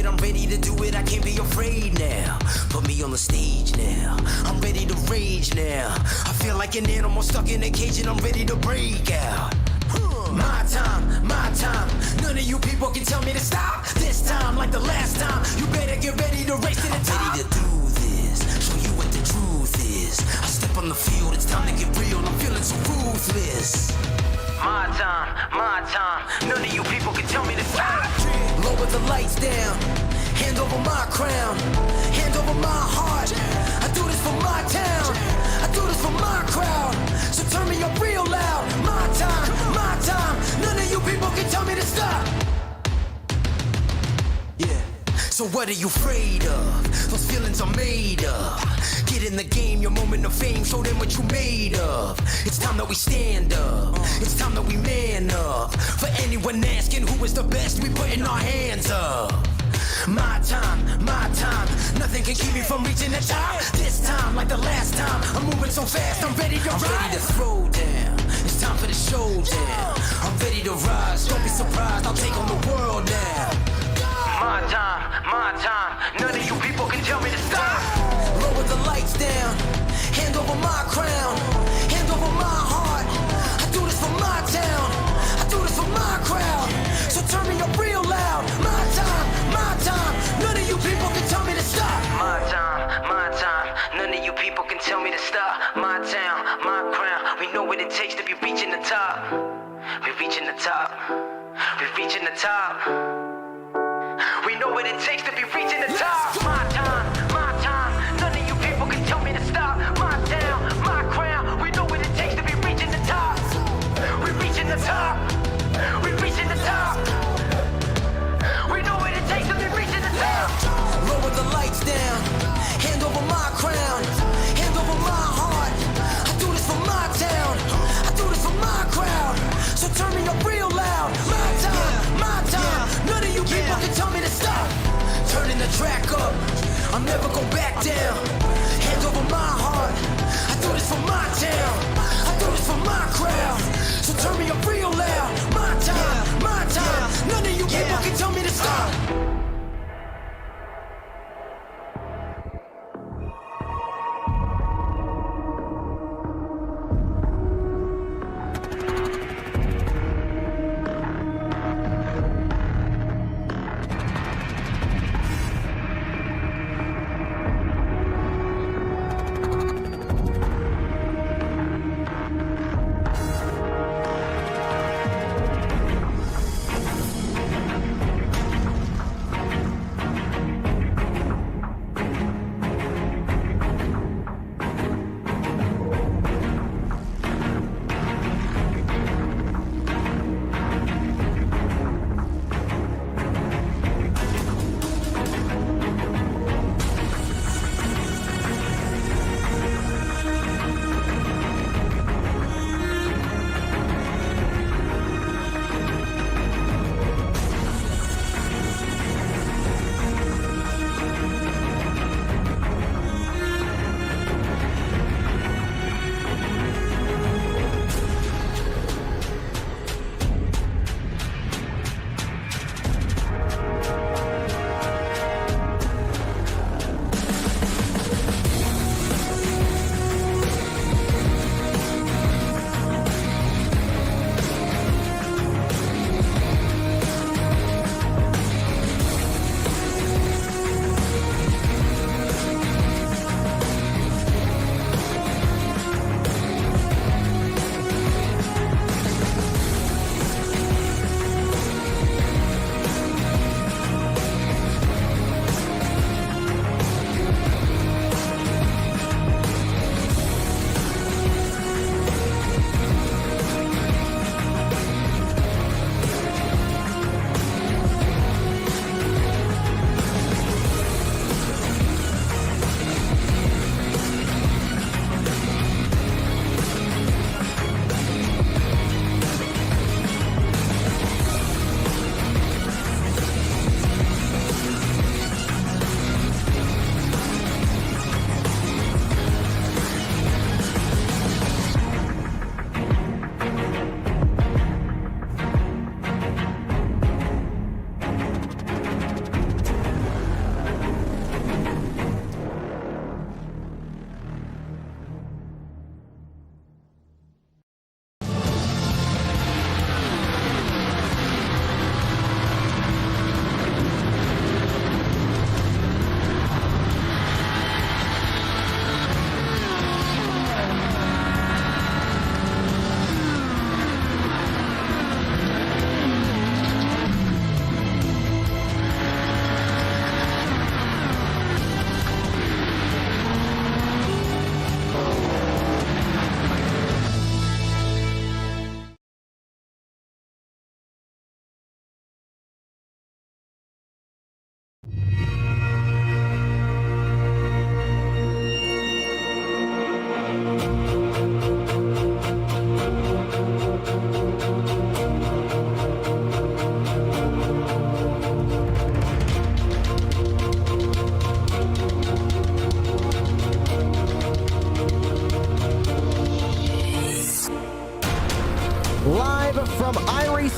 I'm ready to do it, I can't be afraid now. Put me on the stage now, I'm ready to rage now. I feel like an animal stuck in a cage and I'm ready to break out. My time, none of you people can tell me to stop. This time, like the last time, you better get ready to race to the top. I'm ready to do this, show you what the truth is. I step on the field, it's time to get real, I'm feeling so ruthless. My time, none of you people can tell me to stop. Lower the lights down, hand over my crown, hand over my heart. I do this for my town, I do this for my crowd. So turn me up real loud. My time, none of you people can tell me to stop. Yeah. So what are you afraid of? Those feelings are made up. Get in the game, your moment of fame, show them what you made of. It's time that we stand up, it's time that we man up. For anyone asking who is the best, we putting our hands up. My time, nothing can keep me from reaching the top. This time, like the last time, I'm moving so fast, I'm ready to throw down. It's time for the showdown. I'm ready to rise, don't be surprised, I'll take on the world now. My time, none of you people can tell me to stop. Lower the lights down, hand over my crown, hand over my heart. I do this for my town, I do this for my crowd. So turn me up real loud. My time, none of you people can tell me to stop. My time, none of you people can tell me to stop. My town, my crown, we know what it takes to be reaching the top. We're reaching the top, we're reaching the top. We know what it takes to be reaching the top. My time, none of you people can tell me to stop. My town, my crown, we know what it takes to be reaching the top. We're reaching the top, we're reaching the top. We know what it takes to be reaching the top. Lower the lights down, hand over my crown, hand over my heart. I do this for my town, I do this for my crowd. So turn me up real loud. My time, none of you people can tell me to stop. Turning the track up,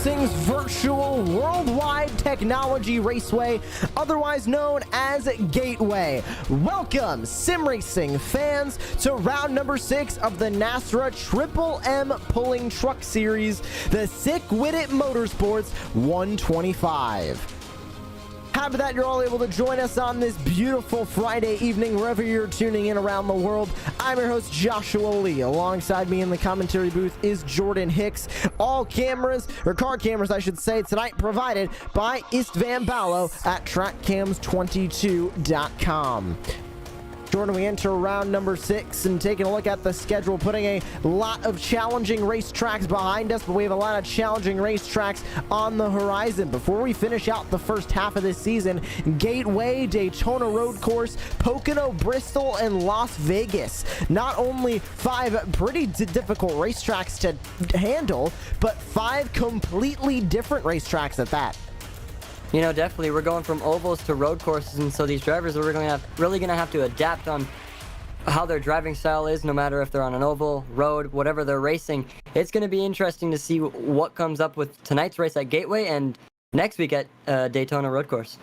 iRacing's virtual worldwide technology raceway, otherwise known as Gateway. Welcome, sim racing fans, to round number 6 of the NASRA Triple M Pulling Truck Series, the Sick With It Motorsports 125. Happy that you're all able to join us on this beautiful Friday evening, wherever you're tuning in around the world. I'm your host, Joshua Lee. Alongside me in the commentary booth is Jordan Hicks. All cameras, or car cameras, I should say, tonight provided by Istvan Ballo at TrackCams22.com. Jordan, we enter round number 6 and taking a look at the schedule, putting a lot of challenging racetracks behind us, but we have a lot of challenging racetracks on the horizon. Before we finish out the first half of this season, Gateway, Daytona Road Course, Pocono, Bristol, and Las Vegas. Not only 5 pretty difficult racetracks to handle, but 5 completely different racetracks at that. You know, definitely, we're going from ovals to road courses, and so these drivers are really going to have to adapt on how their driving style is, no matter if they're on an oval, road, whatever they're racing. It's going to be interesting to see what comes up with tonight's race at Gateway and next week at Daytona Road Course.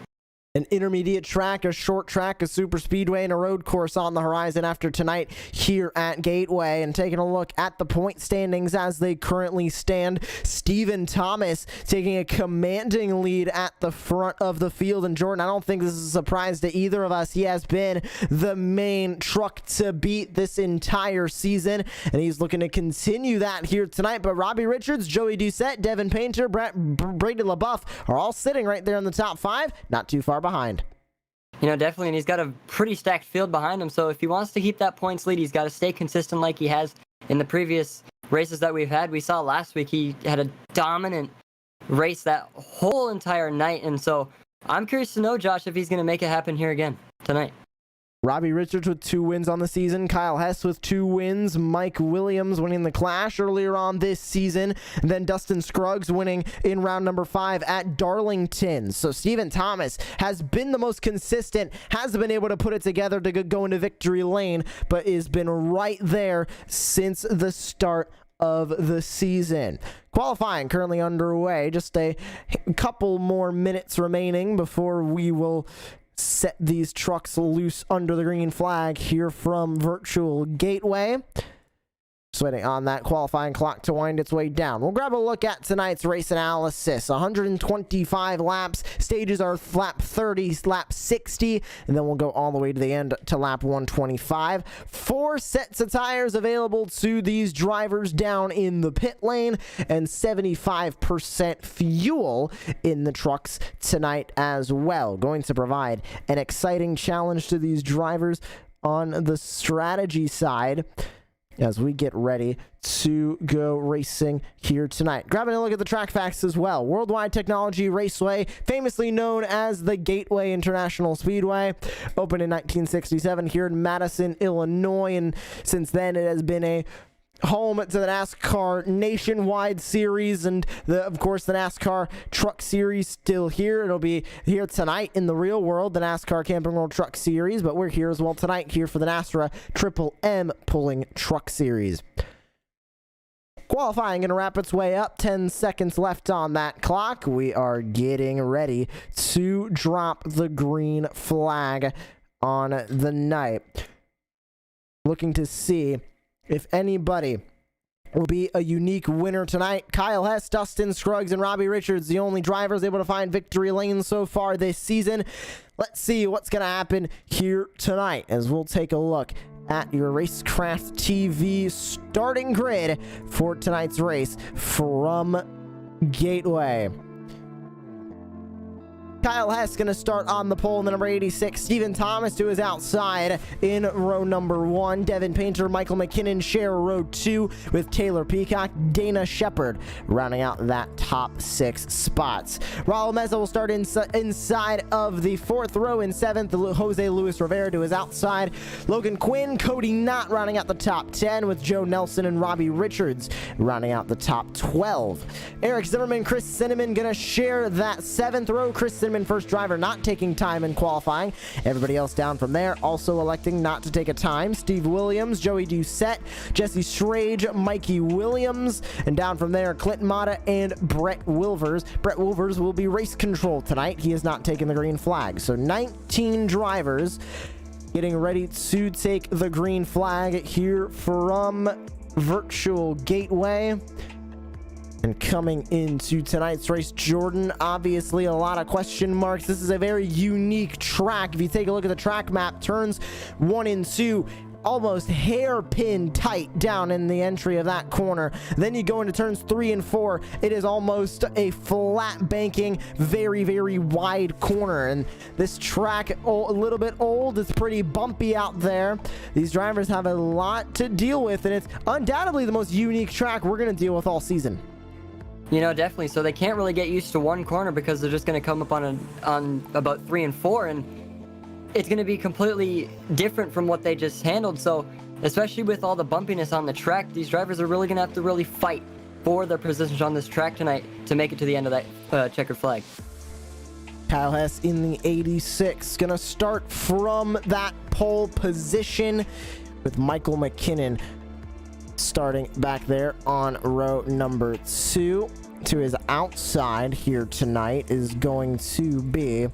An intermediate track, a short track, a super speedway, and a road course on the horizon after tonight here at Gateway. And taking a look at the point standings as they currently stand, Stephen Thomas taking a commanding lead at the front of the field. And Jordan, I don't think this is a surprise to either of us. He has been the main truck to beat this entire season, and he's looking to continue that here tonight. But Robbie Richards, Joey Doucette, Devin Painter, Brady LaBeouf are all sitting right there in the top 5, not too far behind. You know, definitely, and he's got a pretty stacked field behind him, so if he wants to keep that points lead, he's got to stay consistent like he has in the previous races that we've had. We saw last week he had a dominant race that whole entire night, and so I'm curious to know, Josh, if he's going to make it happen here again tonight. Robbie Richards with 2 wins on the season. Kyle Hess with 2 wins. Mike Williams winning the Clash earlier on this season. And then Dustin Scruggs winning in round number 5 at Darlington. So Stephen Thomas has been the most consistent, has been able to put it together to go into victory lane, but has been right there since the start of the season. Qualifying currently underway. Just a couple more minutes remaining before we will set these trucks loose under the green flag here from virtual Gateway. Just waiting on that qualifying clock to wind its way down. We'll grab a look at tonight's race analysis. 125 laps. Stages are lap 30, lap 60, and then we'll go all the way to the end to lap 125. 4 sets of tires available to these drivers down in the pit lane, and 75% fuel in the trucks tonight as well. Going to provide an exciting challenge to these drivers on the strategy side as we get ready to go racing here tonight. Grabbing a look at the track facts as well. Worldwide Technology Raceway, famously known as the Gateway International Speedway, opened in 1967 here in Madison, Illinois, and since then it has been a home to the NASCAR Nationwide Series, and of course the NASCAR Truck Series still here. It'll be here tonight in the real world, the NASCAR Camping World Truck Series, but we're here as well tonight here for the NASRA Triple M Pulling Truck Series. Qualifying going to wrap its way up. 10 seconds left on that clock. We are getting ready to drop the green flag on the night. Looking to see if anybody will be a unique winner tonight. Kyle Hess, Dustin Scruggs, and Robbie Richards, the only drivers able to find victory lane so far this season. Let's see what's going to happen here tonight as we'll take a look at your Racecraft TV starting grid for tonight's race from Gateway. Kyle Hess going to start on the pole in the number 86. Stephen Thomas to his outside in row number 1. Devin Painter, Michael Mckinnon share row 2 with Taylor Peacock. Dana Shepard rounding out that top 6 spots. Raul Meza will start inside of the 4th row in 7th. Jose Luis Rivera to his outside. Logan Quinn, Cody Knott rounding out the top 10 with Joe Nelson and Robbie Richards rounding out the top 12. Eric Zimmerman, Chris Cinnamon going to share that 7th row. Chris Cinnamon Cinnamon, first driver not taking time in qualifying. Everybody else down from there also electing not to take a time. Steve Williams, Joey Doucette, Jesse Schrage, Mikey Williams, and down from there, Clinton Mata and Brett Wilvers. Brett Wilvers will be race control tonight. He has not taken the green flag. So 19 drivers getting ready to take the green flag here from Virtual Gateway. And coming into tonight's race, Jordan, obviously a lot of question marks. This is a very unique track. If you take a look at the track map, turns 1 and 2 almost hairpin tight down in the entry of that corner. Then you go into turns 3 and 4. It is almost a flat banking, very, very wide corner. And this track, a little bit old, it's pretty bumpy out there. These drivers have a lot to deal with, and it's undoubtedly the most unique track we're going to deal with all season. You know, definitely. So they can't really get used to one corner because they're just going to come up on about 3 and 4, and it's going to be completely different from what they just handled. So especially with all the bumpiness on the track, these drivers are really going to have to really fight for their positions on this track tonight to make it to the end of that checkered flag. Kyle Hess in the 86, going to start from that pole position with Michael Mckinnon starting back there on row number 2. To his outside here tonight is going to be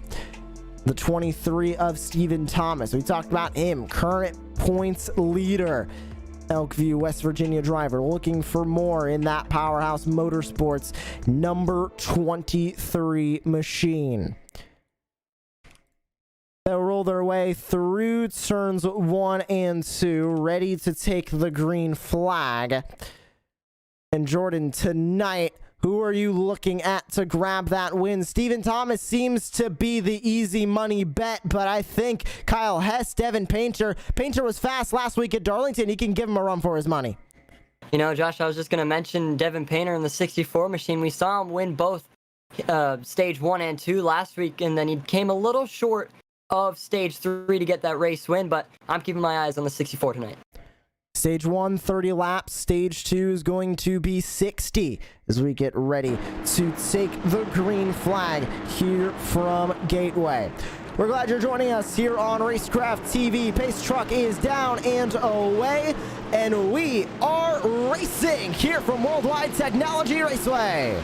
the 23 of Stephen Thomas. We talked about him, current points leader, Elkview, West Virginia driver, looking for more in that Powerhouse Motorsports number 23 machine. They'll roll their way through turns 1 and 2, ready to take the green flag. And Jordan, tonight, who are you looking at to grab that win? Stephen Thomas seems to be the easy money bet, but I think Kyle Hess, Devin Painter. Painter was fast last week at Darlington. He can give him a run for his money. You know, Josh, I was just going to mention Devin Painter in the 64 machine. We saw him win both stage 1 and 2 last week, and then he came a little short of stage 3 to get that race win, but I'm keeping my eyes on the 64 tonight. Stage 1, 30 laps. Stage 2 is going to be 60 as we get ready to take the green flag here from Gateway. We're glad you're joining us here on Racecraft TV. Pace truck is down and away, and we are racing here from Worldwide Technology Raceway.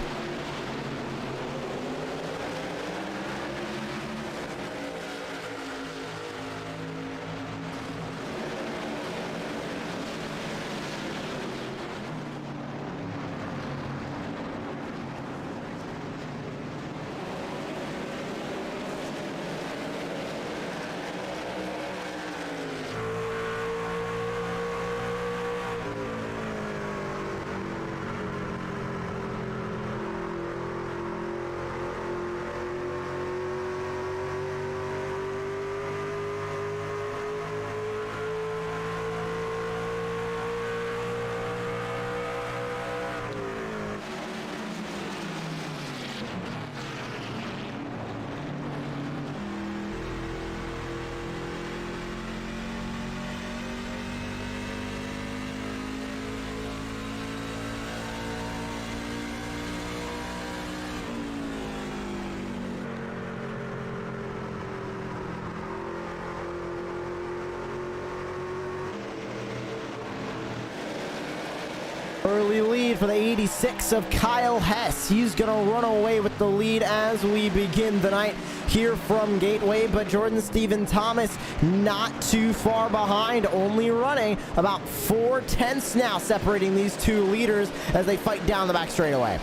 Early lead for the 86 of Kyle Hess. He's going to run away with the lead as we begin the night here from Gateway, but Jordan, Stephen Thomas not too far behind, only running about 4/10 now, separating these two leaders as they fight down the back straightaway.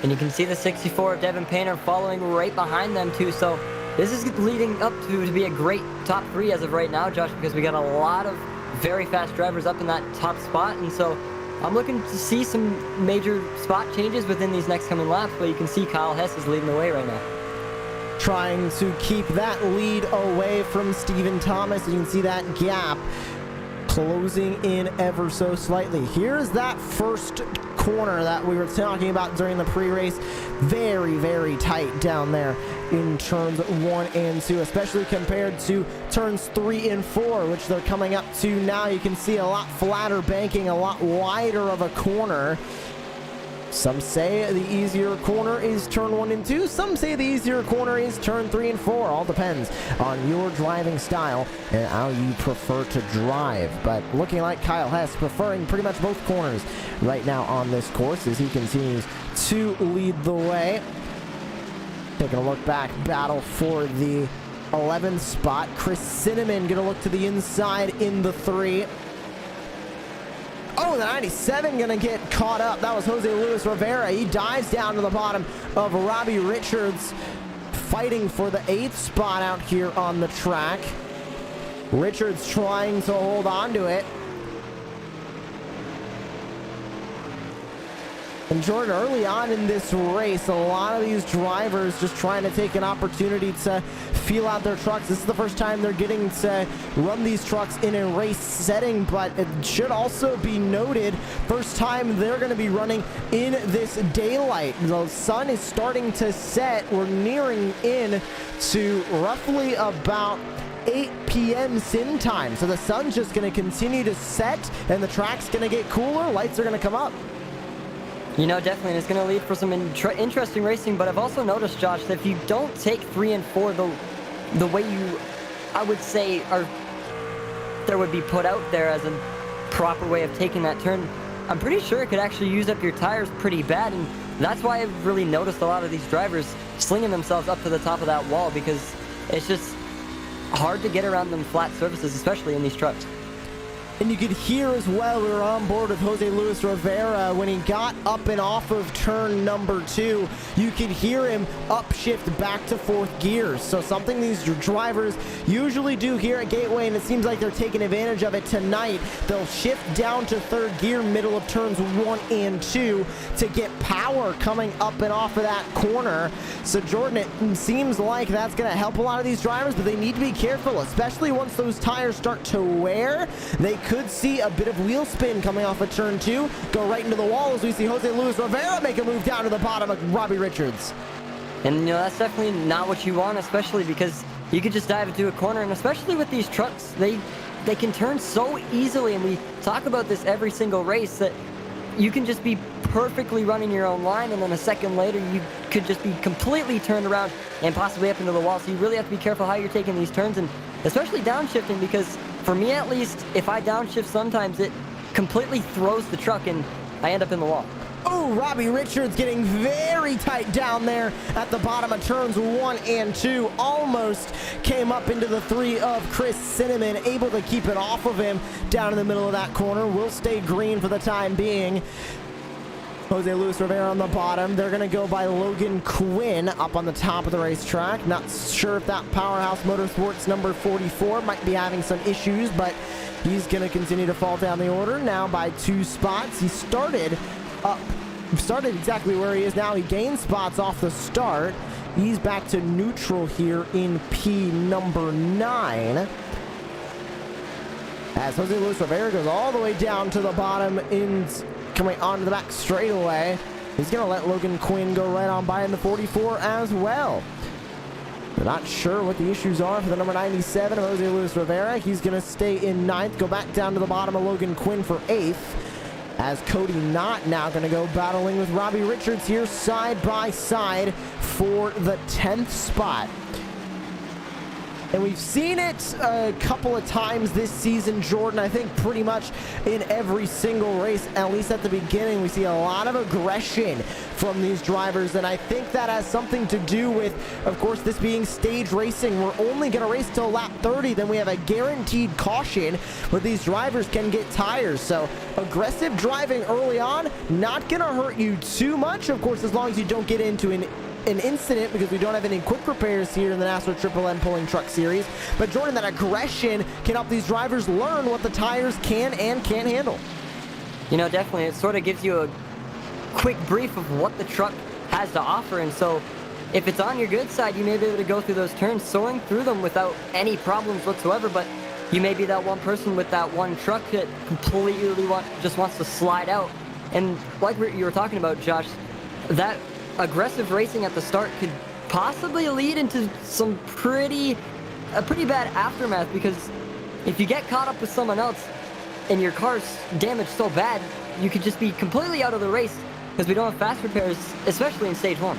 And you can see the 64 of Devin Painter following right behind them too, so this is leading up to be a great top 3 as of right now, Josh, because we got a lot of very fast drivers up in that top spot, and so I'm looking to see some major spot changes within these next coming laps, but you can see Kyle Hess is leading the way right now. Trying to keep that lead away from Stephen Thomas. You can see that gap closing in ever so slightly. Here's that first corner that we were talking about during the pre-race. Very, very tight down there in turns 1 and 2, especially compared to turns 3 and 4, which they're coming up to now. You can see a lot flatter banking, a lot wider of a corner. Some say the easier corner is turn 1 and 2. Some say the easier corner is turn 3 and 4. All depends on your driving style and how you prefer to drive. But looking like Kyle Hess preferring pretty much both corners right now on this course as he continues to lead the way. Taking a look back, battle for the 11th spot. Chris Cinnamon going to look to the inside in the 3. Oh, the 97 going to get caught up. That was Jose Luis Rivera. He dives down to the bottom of Robbie Richards, fighting for the 8th spot out here on the track. Richards trying to hold on to it. And Jordan, early on in this race, a lot of these drivers just trying to take an opportunity to feel out their trucks. This is the first time they're getting to run these trucks in a race setting, but it should also be noted, first time they're going to be running in this daylight. The sun is starting to set. We're nearing in to roughly about 8 p.m. sim time. So the sun's just going to continue to set, and the track's going to get cooler. Lights are going to come up. You know, definitely, and it's going to lead for some interesting racing, but I've also noticed, Josh, that if you don't take 3 and 4 the way you, I would say, there would be put out there as a proper way of taking that turn, I'm pretty sure it could actually use up your tires pretty bad, and that's why I've really noticed a lot of these drivers slinging themselves up to the top of that wall, because it's just hard to get around them flat surfaces, especially in these trucks. And you could hear as well, we were on board with Jose Luis Rivera when he got up and off of turn number 2. You could hear him upshift back to 4th gear. So something these drivers usually do here at Gateway, and it seems like they're taking advantage of it tonight. They'll shift down to 3rd gear, middle of turns 1 and 2 to get power coming up and off of that corner. So Jordan, it seems like that's going to help a lot of these drivers, but they need to be careful, especially once those tires start to wear. They could see a bit of wheel spin coming off of turn 2, go right into the wall as we see Jose Luis Rivera make a move down to the bottom of Robbie Richards. And, you know, that's definitely not what you want, especially because you could just dive into a corner, and especially with these trucks, they can turn so easily, and we talk about this every single race, that you can just be perfectly running your own line, and then a second later you could just be completely turned around and possibly up into the wall. So you really have to be careful how you're taking these turns, and especially downshifting, because for me at least, if I downshift sometimes, it completely throws the truck and I end up in the wall. Oh, Robbie Richards getting very tight down there at the bottom of turns 1 and 2. Almost came up into the 3 of Chris Cinnamon, able to keep it off of him down in the middle of that corner. Will stay green for the time being. Jose Luis Rivera on the bottom. They're going to go by Logan Quinn up on the top of the racetrack. Not sure if that Powerhouse Motorsports number 44 might be having some issues, but he's going to continue to fall down the order now by 2 spots. He started exactly where he is now. He gained spots off the start. He's back to neutral here in P number 9. As Jose Luis Rivera goes all the way down to the bottom in coming onto the back straightaway. He's going to let Logan Quinn go right on by in the 44 as well. We're not sure what the issues are for the number 97 of Jose Luis Rivera. He's going to stay in 9th, go back down to the bottom of Logan Quinn for 8th. As Cody Knott now going to go battling with Robbie Richards here side by side for the 10th spot. And we've seen it a couple of times this season, Jordan. I think pretty much in every single race, at least at the beginning, we see a lot of aggression from these drivers. And I think that has something to do with, of course, this being stage racing. We're only going to race till lap 30. Then we have a guaranteed caution where these drivers can get tires. So aggressive driving early on, not going to hurt you too much, of course, as long as you don't get into an incident, because we don't have any quick repairs here in the NASRA Triple M Pulling Truck Series. But Jordan, that aggression can help these drivers learn what the tires can and can't handle. You know, definitely, it sort of gives you a quick brief of what the truck has to offer, and so if it's on your good side, you may be able to go through those turns, soaring through them without any problems whatsoever. But you may be that one person with that one truck that completely just wants to slide out. And like you were talking about, Josh, that aggressive racing at the start could possibly lead into a pretty bad aftermath, because if you get caught up with someone else and your car's damaged so bad, you could just be completely out of the race because we don't have fast repairs, especially in stage 1.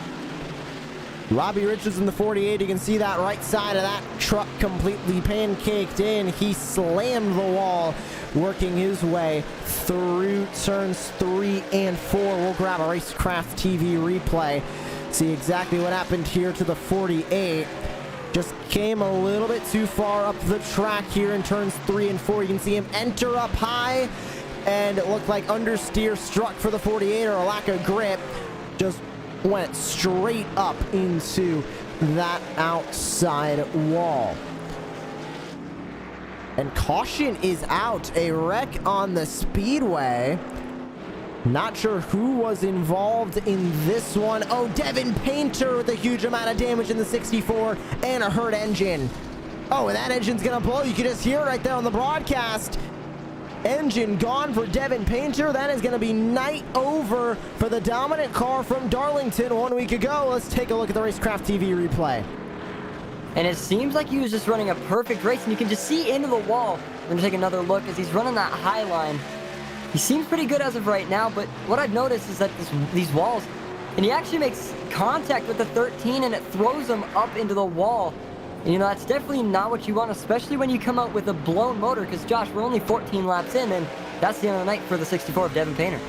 Robbie Richards in the 48. You can see that right side of that truck completely pancaked in. He slammed the wall, working his way through turns 3 and 4. We'll grab a Racecraft TV replay, see exactly what happened here to the 48. Just came a little bit too far up the track here in turns 3 and 4. You can see him enter up high, and it looked like understeer struck for the 48, or a lack of grip. Just went straight up into that outside wall. And caution is out. A wreck on the speedway. Not sure who was involved in this one. Oh, Devin Painter with a huge amount of damage in the 64 and a hurt engine. Oh, and that engine's gonna blow. You can just hear it right there on the broadcast. Engine gone for Devin Painter. That is going to be night over for the dominant car from Darlington 1 week ago. Let's take a look at the Racecraft TV replay. And it seems like he was just running a perfect race, and you can just see into the wall. We're going to take another look as he's running that high line. He seems pretty good as of right now, but what I've noticed is that these walls, and he actually makes contact with the 13, and it throws him up into the wall. And, you know, that's definitely not what you want, especially when you come out with a blown motor, because, Josh, we're only 14 laps in, and that's the end of the night for the 64 of Devin Painter.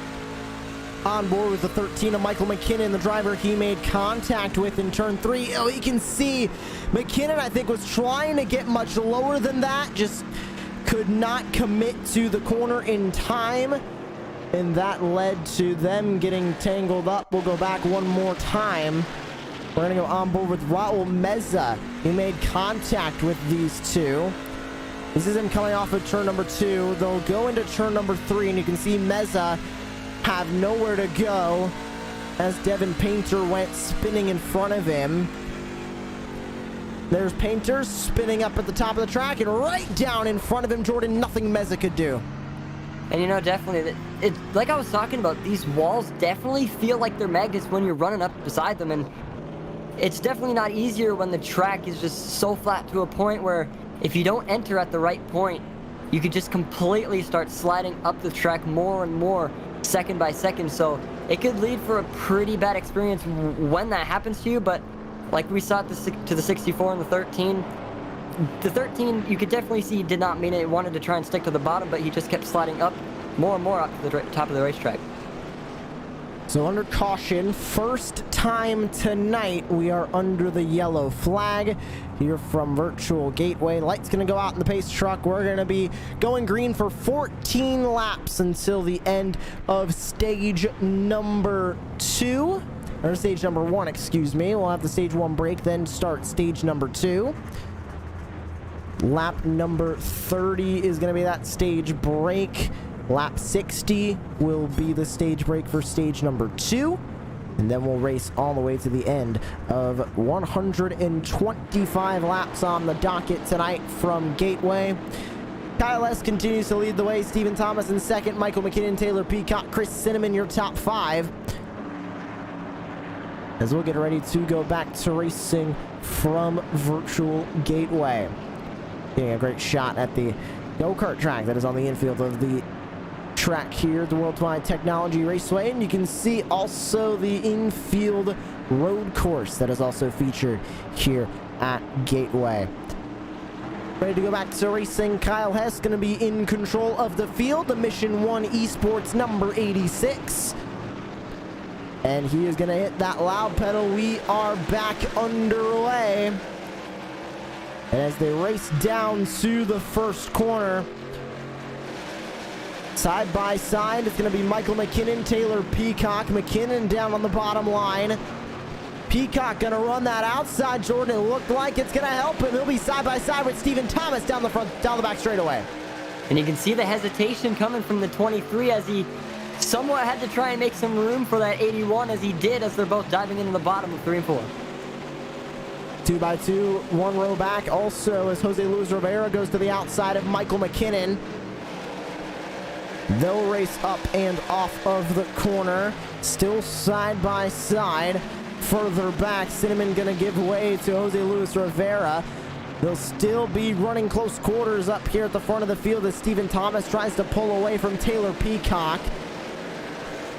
On board with the 13 of Michael Mckinnon, the driver he made contact with in turn 3. Oh, you can see Mckinnon, I think, was trying to get much lower than that, just could not commit to the corner in time, and that led to them getting tangled up. We'll go back one more time. We're going to go on board with Raul Meza. He made contact with these two. This is him coming off of turn number 2. They'll go into turn number 3, and you can see Meza have nowhere to go as Devin Painter went spinning in front of him. There's Painter spinning up at the top of the track, and right down in front of him, Jordan, nothing Meza could do. And, you know, definitely, like I was talking about, these walls definitely feel like they're magnets when you're running up beside them, and it's definitely not easier when the track is just so flat to a point where if you don't enter at the right point, you could just completely start sliding up the track more and more second by second. So it could lead for a pretty bad experience when that happens to you. But like we saw to the 64 and the 13, the 13 you could definitely see did not mean it. He wanted to try and stick to the bottom, but he just kept sliding up more and more up to the top of the racetrack. So under caution, first time tonight, we are under the yellow flag here from Virtual Gateway. Light's going to go out in the pace truck. We're going to be going green for 14 laps until the end of stage number 2. Or stage number 1, excuse me. We'll have the stage 1 break, then start stage number 2. Lap number 30 is going to be that stage break. Lap 60 will be the stage break for stage number 2, and then we'll race all the way to the end of 125 laps on the docket tonight from Gateway. Kyle Hess continues to lead the way. Stephen Thomas in second. Michael Mckinnon, Taylor Peacock, Chris Cinnamon, your top 5. As we'll get ready to go back to racing from Virtual Gateway. Getting a great shot at the go-kart track that is on the infield of the track here at the Worldwide Technology Raceway, and you can see also the infield road course that is also featured here at Gateway. Ready to go back to racing. Kyle Hess going to be in control of the field, the Mission 1 Esports number 86, and he is going to hit that loud pedal. We are back underway, and as they race down to the first corner, side by side, it's going to be Michael Mckinnon, Taylor Peacock. Mckinnon down on the bottom line. Peacock going to run that outside, Jordan. It looked like it's going to help him. He'll be side by side with Stephen Thomas down the front, down the back straightaway. And you can see the hesitation coming from the 23 as he somewhat had to try and make some room for that 81 as he did, as they're both diving into the bottom of 3 and 4. 2 by 2, 1 row back. Also, as Jose Luis Rivera goes to the outside of Michael Mckinnon. They'll race up and off of the corner, still side by side. Further back, Cinnamon gonna give way to Jose Luis Rivera. They'll still be running close quarters up here at the front of the field as Stephen Thomas tries to pull away from Taylor Peacock.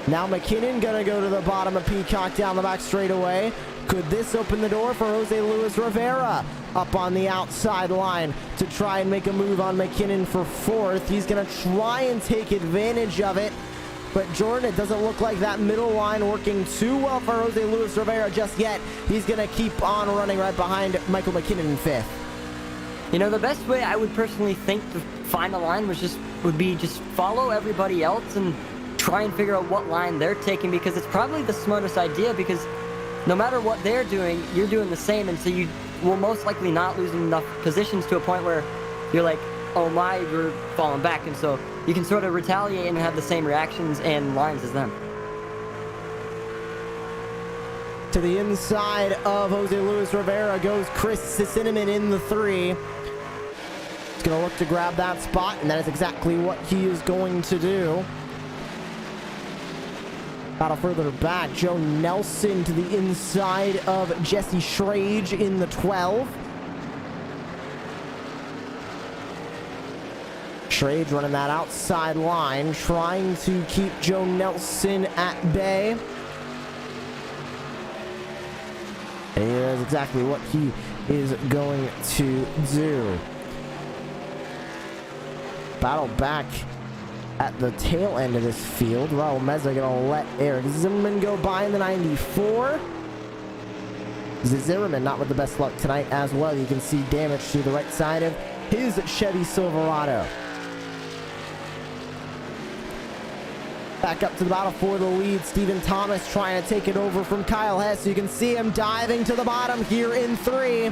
Now McKinnon gonna go to the bottom of Peacock down the back straightaway. Could this open the door for Jose Luis Rivera up on the outside line to try and make a move on McKinnon for fourth? He's gonna try and take advantage of it. But Jordan, it doesn't look like that middle line working too well for Jose Luis Rivera just yet. He's gonna keep on running right behind Michael McKinnon in fifth. You know, the best way I would personally think to find a line would be just follow everybody else and try and figure out what line they're taking, because it's probably the smartest idea, because no matter what they're doing, you're doing the same, and so you will most likely not lose enough positions to a point where you're like, oh my, you're falling back, and so you can sort of retaliate and have the same reactions and lines as them. To the inside of Jose Luis Rivera goes Chris Cinnamon in the 3. He's going to look to grab that spot, and that is exactly what he is going to do. Battle further back, Joe Nelson to the inside of Jesse Schrage in the 12. Schrage running that outside line, trying to keep Joe Nelson at bay. And here's exactly what he is going to do. Battle back at the tail end of this field. Raul Meza gonna let Eric Zimmerman go by in the 94. Zimmerman not with the best luck tonight as well. You can see damage to the right side of his Chevy Silverado. Back up to the battle for the lead. Stephen Thomas trying to take it over from Kyle Hess. You can see him diving to the bottom here in 3.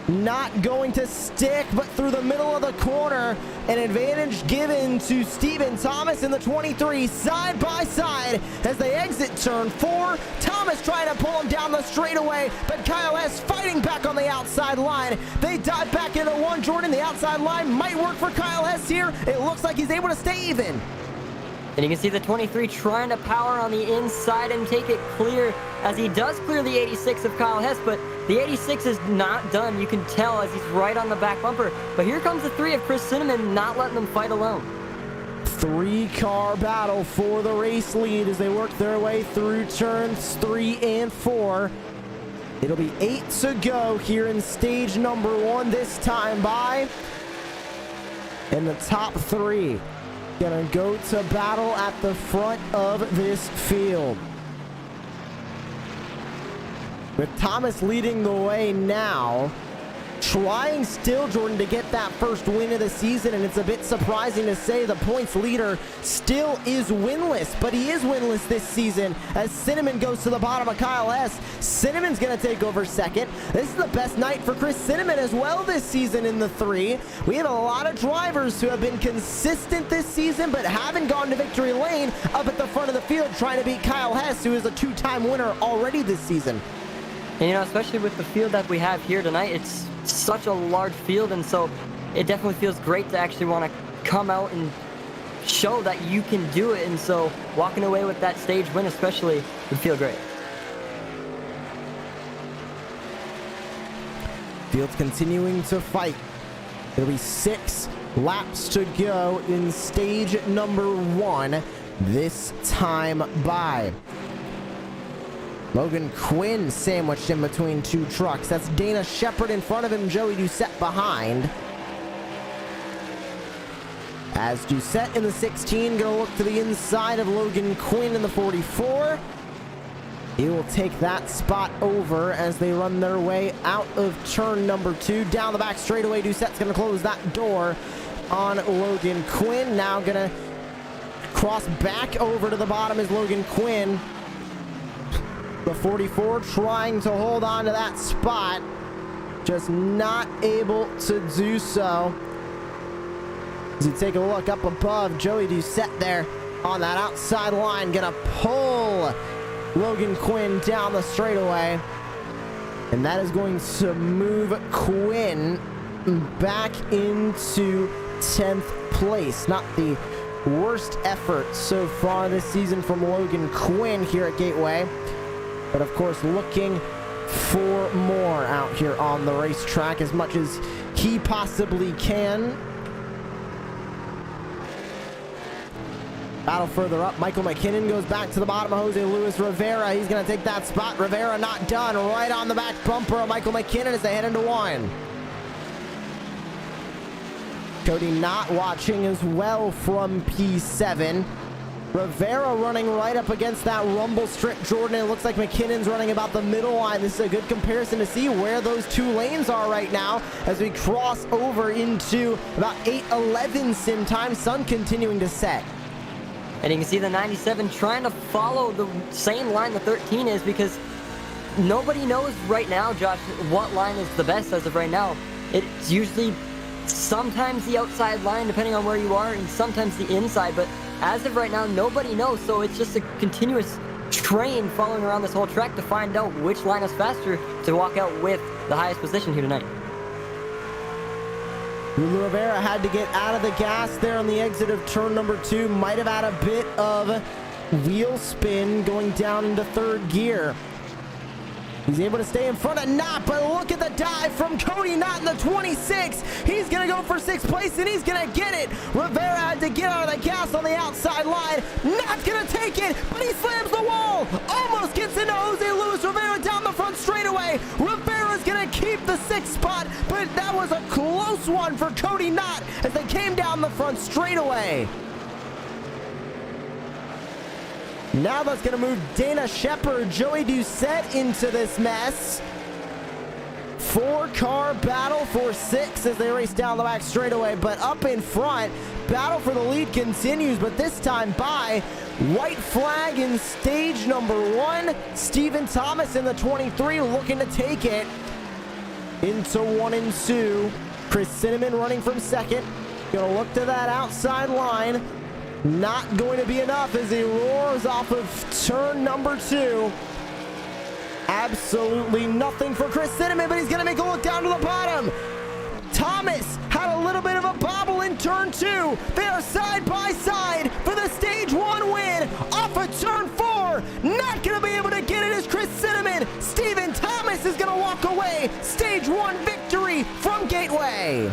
Not going to stick, but through the middle of the corner. An advantage given to Stephen Thomas in the 23, side by side as they exit turn 4. Thomas trying to pull him down the straightaway, but Kyle Hess fighting back on the outside line. They dive back into 1. Jordan, the outside line might work for Kyle Hess here. It looks like he's able to stay even. And you can see the 23 trying to power on the inside and take it clear, as he does clear the 86 of Kyle Hess, but the 86 is not done. You can tell as he's right on the back bumper. But here comes the 3 of Chris Cinnamon, not letting them fight alone. 3-car battle for the race lead as they work their way through turns 3 and 4. It'll be 8 to go here in stage number 1 this time by. And the top 3 gonna go to battle at the front of this field. With Thomas leading the way now, trying still, Jordan, to get that first win of the season, and it's a bit surprising to say the points leader still is winless, but he is winless this season as Cinnamon goes to the bottom of Kyle Hess. Cinnamon's gonna take over second. This is the best night for Chris Cinnamon as well this season in the 3. We have a lot of drivers who have been consistent this season but haven't gone to victory lane up at the front of the field trying to beat Kyle Hess, who is a 2-time winner already this season. And you know, especially with the field that we have here tonight, it's such a large field, and so it definitely feels great to actually want to come out and show that you can do it, and so walking away with that stage win especially would feel great. Field's continuing to fight. There'll be 6 laps to go in stage number 1 this time by. Logan Quinn sandwiched in between 2 trucks. That's Dana Shepard in front of him, Joey Doucette behind. As Doucette in the 16 gonna look to the inside of Logan Quinn in the 44. He will take that spot over as they run their way out of turn number 2. Down the back straightaway, Doucette's gonna close that door on Logan Quinn. Now gonna cross back over to the bottom is Logan Quinn. The 44 trying to hold on to that spot, just not able to do so. As you take a look up above, Joey Doucette there on that outside line, gonna pull Logan Quinn down the straightaway. And that is going to move Quinn back into 10th place. Not the worst effort so far this season from Logan Quinn here at Gateway. But of course, looking for more out here on the racetrack as much as he possibly can. Battle further up. Michael McKinnon goes back to the bottom of Jose Luis Rivera. He's going to take that spot. Rivera not done. Right on the back bumper of Michael McKinnon as they head into one. Cody not watching as well from P7. Rivera running right up against that rumble strip, Jordan. It looks like McKinnon's running about the middle line. This is a good comparison to see where those two lanes are right now as we cross over into about 8:11 sim time. Sun continuing to set. And you can see the 97 trying to follow the same line the 13 is, because nobody knows right now, Josh, what line is the best as of right now. It's usually sometimes the outside line, depending on where you are, and sometimes the inside. But as of right now, nobody knows, so it's just a continuous train following around this whole track to find out which line is faster to walk out with the highest position here tonight. Rivera had to get out of the gas there on the exit of turn number 2. Might have had a bit of wheel spin going down into third gear. He's able to stay in front of Knott, but look at the dive from Cody Knott in the 26. He's going to go for 6th place, and he's going to get it. Rivera had to get out of the gas on the outside line. Knott's going to take it, but he slams the wall. Almost gets into Jose Luis Rivera down the front straightaway. Rivera's going to keep the 6th spot, but that was a close one for Cody Knott as they came down the front straightaway. Now that's going to move Dana Shepard, Joey Doucette into this mess. 4-car battle for 6 as they race down the back straightaway, but up in front, battle for the lead continues, but this time by white flag in stage number 1. Stephen Thomas in the 23 looking to take it into 1 and 2. Chris Cinnamon running from second. Going to look to that outside line. Not going to be enough as he roars off of turn number 2. Absolutely nothing for Chris Cinnamon, but he's going to make a look down to the bottom. Thomas had a little bit of a bobble in turn 2. They are side by side for the stage 1 win off of turn 4. Not going to be able to get it as Chris Cinnamon. Stephen Thomas is going to walk away. Stage 1 victory from Gateway.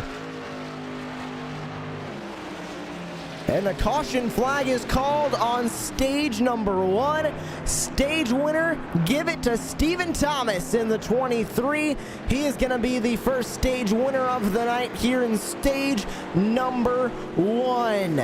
And the caution flag is called on stage number 1. Stage winner, give it to Stephen Thomas in the 23. He is going to be the first stage winner of the night here in stage number 1.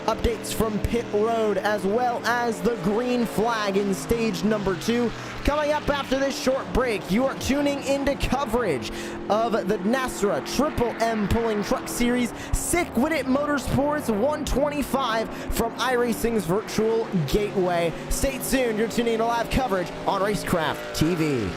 Updates from pit road as well as the green flag in stage number 2. Coming up after this short break, you are tuning into coverage of the NASRA Triple M Pulling Truck Series Sick With It Motorsports 125 from iRacing's virtual gateway. Stay tuned, you're tuning into live coverage on Racecraft TV.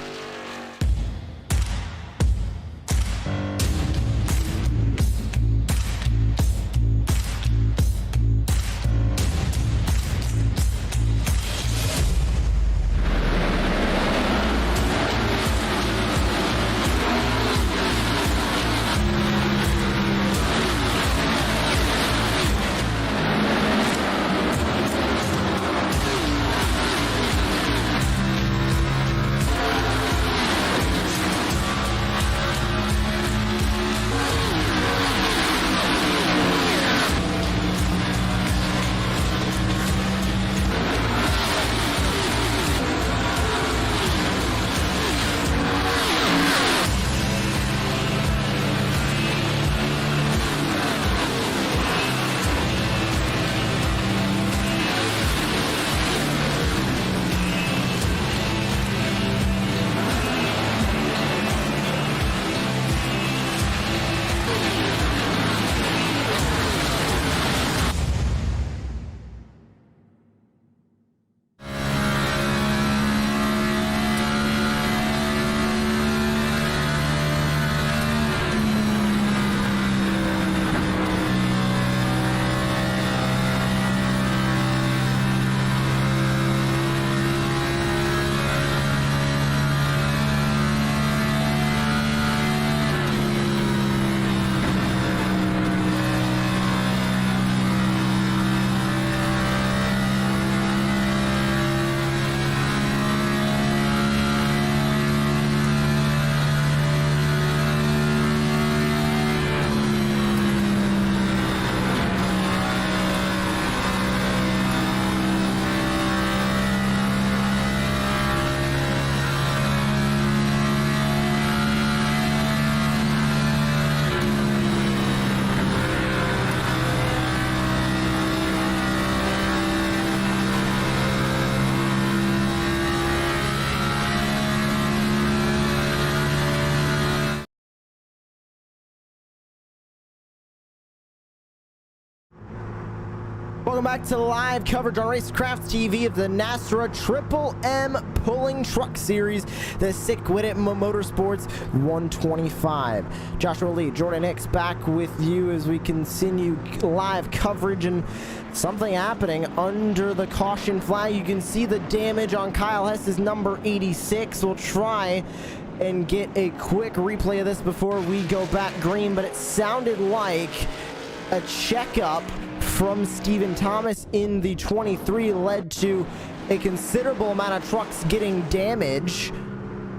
Welcome back to live coverage on Racecraft TV of the NASRA Triple M Pulling Truck Series, the Sick With It Motorsports 125. Joshua Lee, Jordan Hicks back with you as we continue live coverage, and something happening under the caution flag. You can see the damage on Kyle Hess's number 86. We'll try and get a quick replay of this before we go back green, but it sounded like a checkup from Stephen Thomas in the 23 led to a considerable amount of trucks getting damage.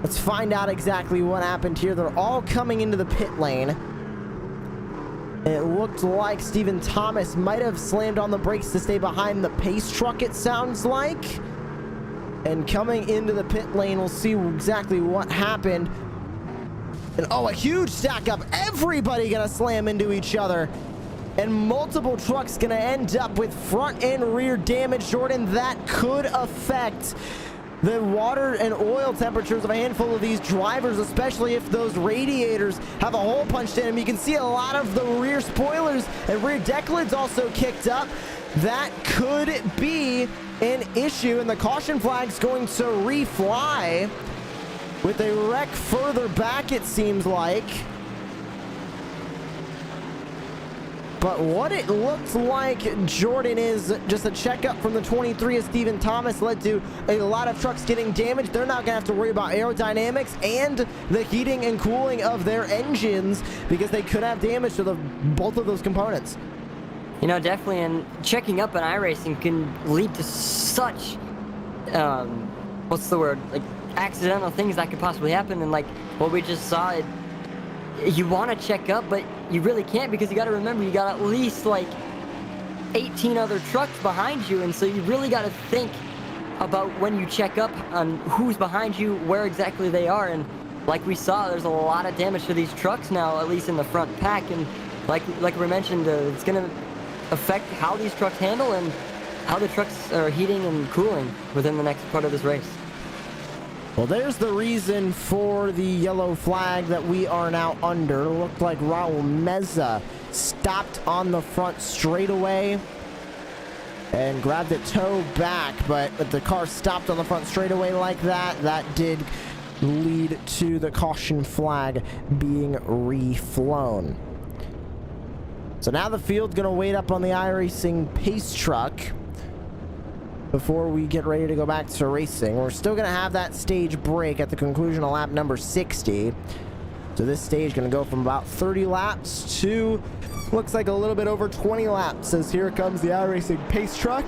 Let's find out exactly what happened here. They're all coming into the pit lane. It looked like Stephen Thomas might have slammed on the brakes to stay behind the pace truck, it sounds like. And coming into the pit lane, we'll see exactly what happened. And oh, a huge stack up. Everybody gonna slam into each other. And multiple trucks gonna end up with front and rear damage, Jordan. That could affect the water and oil temperatures of a handful of these drivers, especially if those radiators have a hole punched in them. You can see a lot of the rear spoilers and rear deck lids also kicked up. That could be an issue, and the caution flag's going to refly with a wreck further back, it seems like. But what it looks like, Jordan, is just a checkup from the 23 as Stephen Thomas led to a lot of trucks getting damaged. They're not going to have to worry about aerodynamics and the heating and cooling of their engines because they could have damage to both of those components. You know, definitely, and checking up on iRacing can lead to such, what's the word, like accidental things that could possibly happen. And like what we just saw, you want to check up, but you really can't, because you got to remember you got at least like 18 other trucks behind you, and so you really got to think about when you check up on who's behind you, where exactly they are. And like we saw, there's a lot of damage to these trucks now, at least in the front pack, and like we mentioned, it's gonna affect how these trucks handle and how the trucks are heating and cooling within the next part of this race. Well, there's the reason for the yellow flag that we are now under. It looked like Raul Meza stopped on the front straightaway and grabbed the toe back, but the car stopped on the front straightaway like that. That did lead to the caution flag being reflown. So now the field's going to wait up on the iRacing pace truck before we get ready to go back to racing. We're still going to have that stage break at the conclusion of lap number 60. So this stage is going to go from about 30 laps to looks like a little bit over 20 laps, as here comes the iRacing pace truck.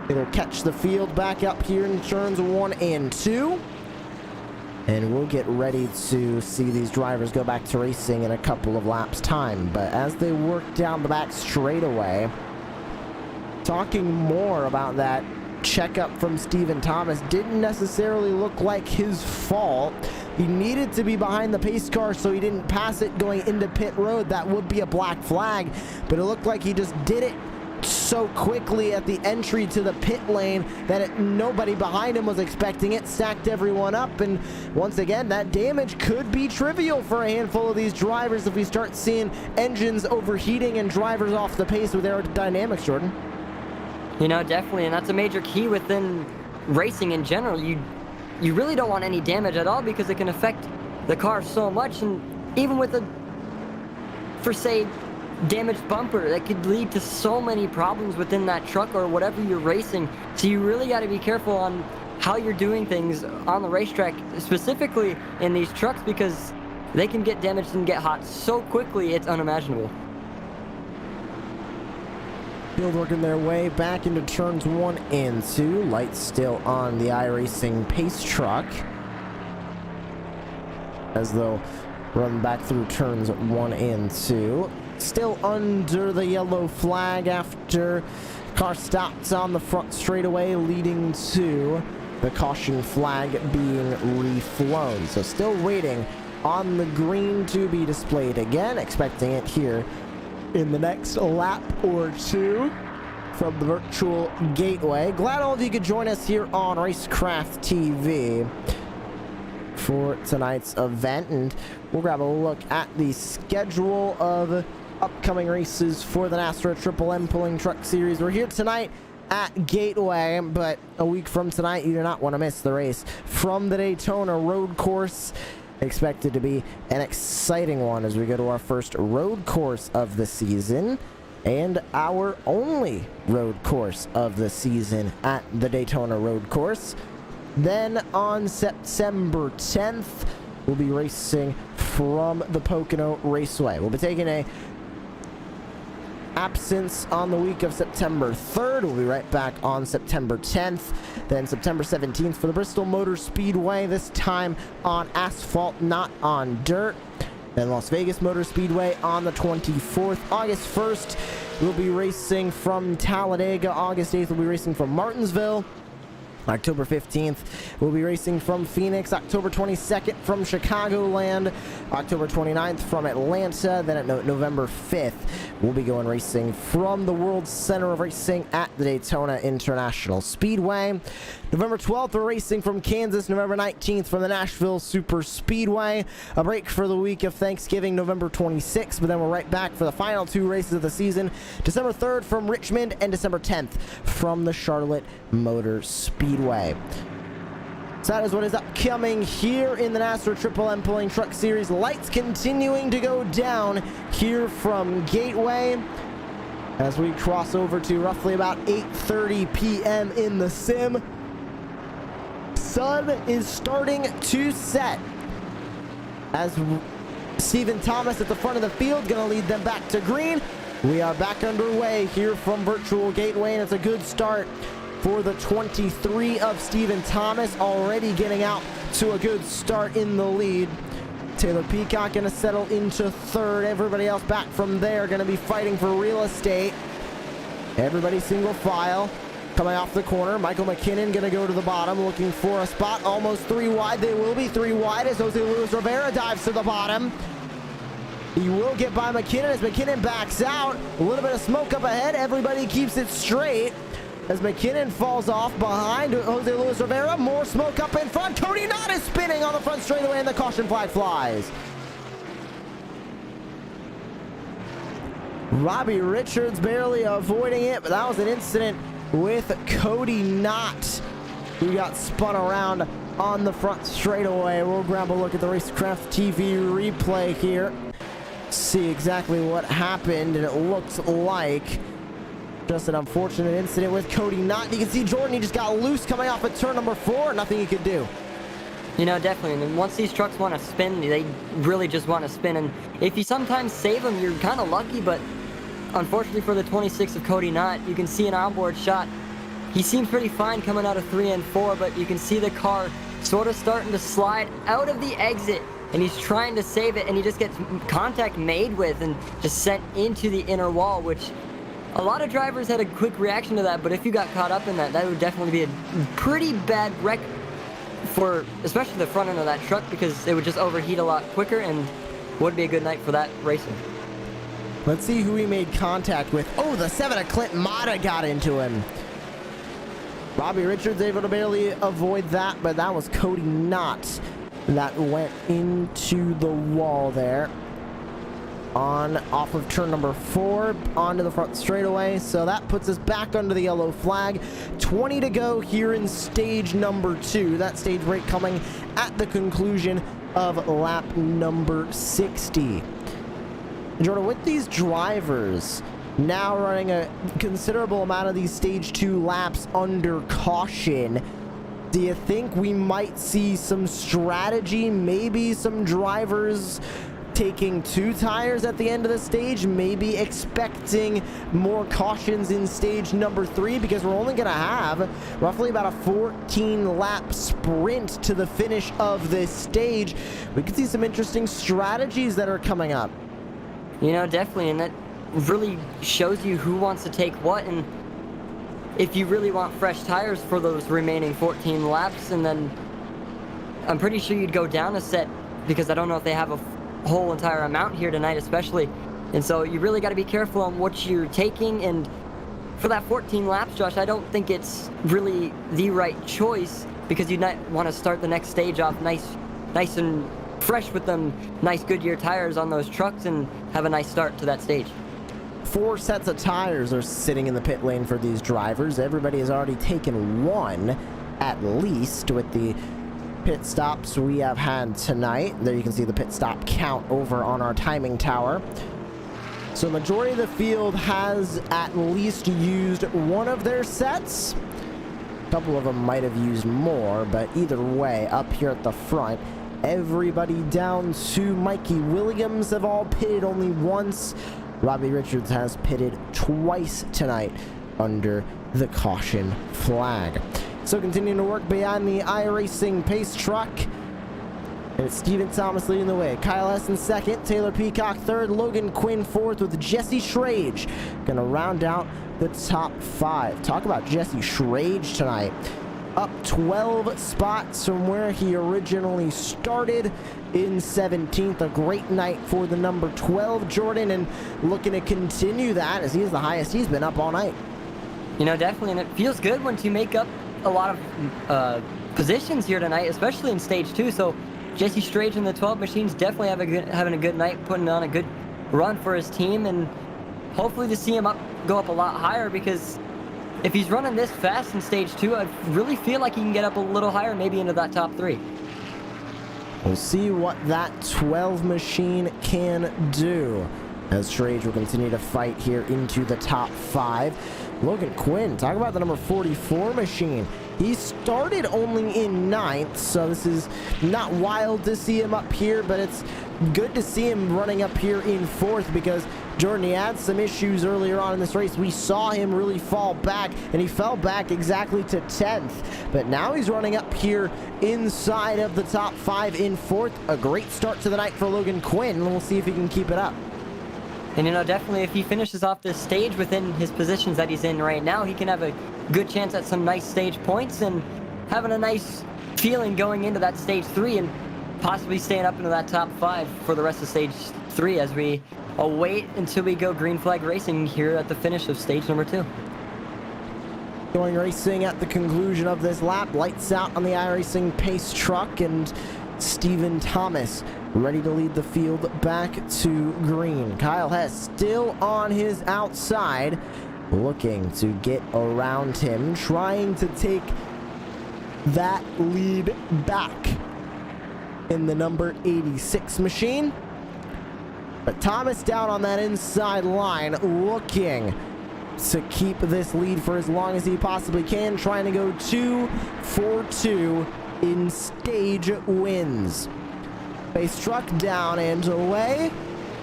It'll catch the field back up here in turns 1 and 2. And we'll get ready to see these drivers go back to racing in a couple of laps time. But as they work down the back straightaway, talking more about that checkup from Stephen Thomas, didn't necessarily look like his fault. He needed to be behind the pace car so he didn't pass it going into pit road. That would be a black flag, but it looked like he just did it so quickly at the entry to the pit lane that nobody behind him was expecting it, stacked everyone up, and once again that damage could be trivial for a handful of these drivers if we start seeing engines overheating and drivers off the pace with aerodynamics, Jordan. You know, definitely, and that's a major key within racing in general. You really don't want any damage at all, because it can affect the car so much, and even with a, for say, damaged bumper, that could lead to so many problems within that truck or whatever you're racing. So you really got to be careful on how you're doing things on the racetrack, specifically in these trucks, because they can get damaged and get hot so quickly it's unimaginable. Field working their way back into turns 1 and 2. Lights still on the iRacing pace truck as they'll run back through turns 1 and 2. Still under the yellow flag after car stops on the front straightaway, leading to the caution flag being reflown. So still waiting on the green to be displayed again, expecting it here in the next lap or two from the virtual gateway. Glad all of you could join us here on Racecraft TV for tonight's event, and we'll grab a look at the schedule of upcoming races for the NASRA Triple M Pulling Truck Series. We're here tonight at Gateway, but a week from tonight, you do not want to miss the race from the Daytona road course. Expected to be an exciting one as we go to our first road course of the season and our only road course of the season at the Daytona road course. Then on September 10th, we'll be racing from the Pocono Raceway. We'll be taking a absence on the week of September 3rd. We'll be right back on September 10th. Then September 17th for the Bristol Motor Speedway, this time on asphalt, not on dirt. Then Las Vegas Motor Speedway on the 24th. August 1st, we'll be racing from Talladega. August 8th, we'll be racing from Martinsville. October 15th, we'll be racing from Phoenix. October 22nd from Chicagoland. October 29th from Atlanta. Then at November 5th, we'll be going racing from the World Center of Racing at the Daytona International Speedway. November 12th, we're racing from Kansas. November 19th from the Nashville Super Speedway. A break for the week of Thanksgiving, November 26th, but then we're right back for the final two races of the season. December 3rd from Richmond and December 10th from the Charlotte Motor Speedway. So that is what is upcoming here in the NASRA Triple M Pulling Truck Series. Lights continuing to go down here from Gateway as we cross over to roughly about 8:30 p.m. in the sim. Sun is starting to set as Stephen Thomas at the front of the field going to lead them back to green. We are back underway here from Virtual Gateway, and it's a good start for the 23 of Stephen Thomas, already getting out to a good start in the lead. Taylor Peacock going to settle into third. Everybody else back from there going to be fighting for real estate. Everybody single file. Coming off the corner, Michael Mckinnon going to go to the bottom, looking for a spot. Almost three wide. They will be three wide as Jose Luis Rivera dives to the bottom. He will get by McKinnon as McKinnon backs out. A little bit of smoke up ahead. Everybody keeps it straight as McKinnon falls off behind Jose Luis Rivera. More smoke up in front. Cody Knott is spinning on the front straightaway and the caution flag flies. Robbie Richards barely avoiding it, but that was an incident with Cody Knott, who got spun around on the front straightaway. We'll grab a look at the Racecraft TV replay here, see exactly what happened, and it looks like just an unfortunate incident with Cody Knott. You can see Jordan, he just got loose coming off of turn number 4. Nothing he could do. You know, definitely. And once these trucks want to spin, they really just want to spin. And if you sometimes save them, you're kind of lucky, but unfortunately for the 26 of Cody Knott, you can see an onboard shot. He seems pretty fine coming out of 3 and 4, but you can see the car sort of starting to slide out of the exit, and he's trying to save it, and he just gets contact made with and just sent into the inner wall, which a lot of drivers had a quick reaction to that, but if you got caught up in that, that would definitely be a pretty bad wreck for especially the front end of that truck, because it would just overheat a lot quicker and would be a good night for that racing. Let's see who he made contact with. Oh, the 7 of Clint Mata got into him. Robbie Richards able to barely avoid that, but that was Cody Knott that went into the wall there. Off of turn number 4, onto the front straightaway. So that puts us back under the yellow flag. 20 to go here in stage number 2. That stage break coming at the conclusion of lap number 60. Jordan, with these drivers now running a considerable amount of these stage 2 laps under caution, do you think we might see some strategy, maybe some drivers taking 2 tires at the end of the stage, maybe expecting more cautions in stage number 3, because we're only going to have roughly about a 14 lap sprint to the finish of this stage? We could see some interesting strategies that are coming up. You know, definitely, and that really shows you who wants to take what, and if you really want fresh tires for those remaining 14 laps, and then I'm pretty sure you'd go down a set, because I don't know if they have a whole entire amount here tonight especially, and so you really got to be careful on what you're taking. And for that 14 laps, Josh, I don't think it's really the right choice, because you might want to start the next stage off nice and fresh with them nice Goodyear tires on those trucks and have a nice start to that stage. 4 sets of tires are sitting in the pit lane for these drivers. Everybody has already taken one at least with the pit stops we have had tonight. There you can see the pit stop count over on our timing tower. So majority of the field has at least used one of their sets. A couple of them might have used more, but either way, up here at the front, everybody down to Mikey Williams have all pitted only once. Robbie Richards has pitted twice tonight under the caution flag. So continuing to work behind the iRacing pace truck. And it's Steven Thomas leading the way. Kyle Hess in second, Taylor Peacock third, Logan Quinn fourth with Jesse Schrage going to round out the top 5. Talk about Jesse Schrage tonight. Up 12 spots from where he originally started in 17th. A great night for the number 12 Jordan, and looking to continue that as he is the highest he's been up all night. You know, definitely, and it feels good once you make up a lot of positions here tonight, especially in stage 2. So Jesse Schrage and the 12 machines definitely having a good night, putting on a good run for his team, and hopefully to see him go up a lot higher, because if he's running this fast in stage 2, I really feel like he can get up a little higher, maybe into that top 3. We'll see what that 12 machine can do as Schrage will continue to fight here into the top 5. Logan Quinn, talk about the number 44 machine. He started only in 9th, so this is not wild to see him up here, but it's good to see him running up here in 4th, because Jordan, he had some issues earlier on in this race. We saw him really fall back, and he fell back exactly to 10th. But now he's running up here inside of the top 5 in 4th. A great start to the night for Logan Quinn, and we'll see if he can keep it up. And, you know, definitely if he finishes off this stage within his positions that he's in right now, he can have a good chance at some nice stage points and having a nice feeling going into that stage 3 and possibly staying up into that top 5 for the rest of stage 3 as we await until we go green flag racing here at the finish of stage number 2. Going racing at the conclusion of this lap. Lights out on the iRacing pace truck, and Steven Thomas ready to lead the field back to green. Kyle Hess still on his outside, looking to get around him, trying to take that lead back in the number 86 machine. But Thomas down on that inside line, looking to keep this lead for as long as he possibly can, trying to go 2 for 2 in stage wins. Base truck down and away.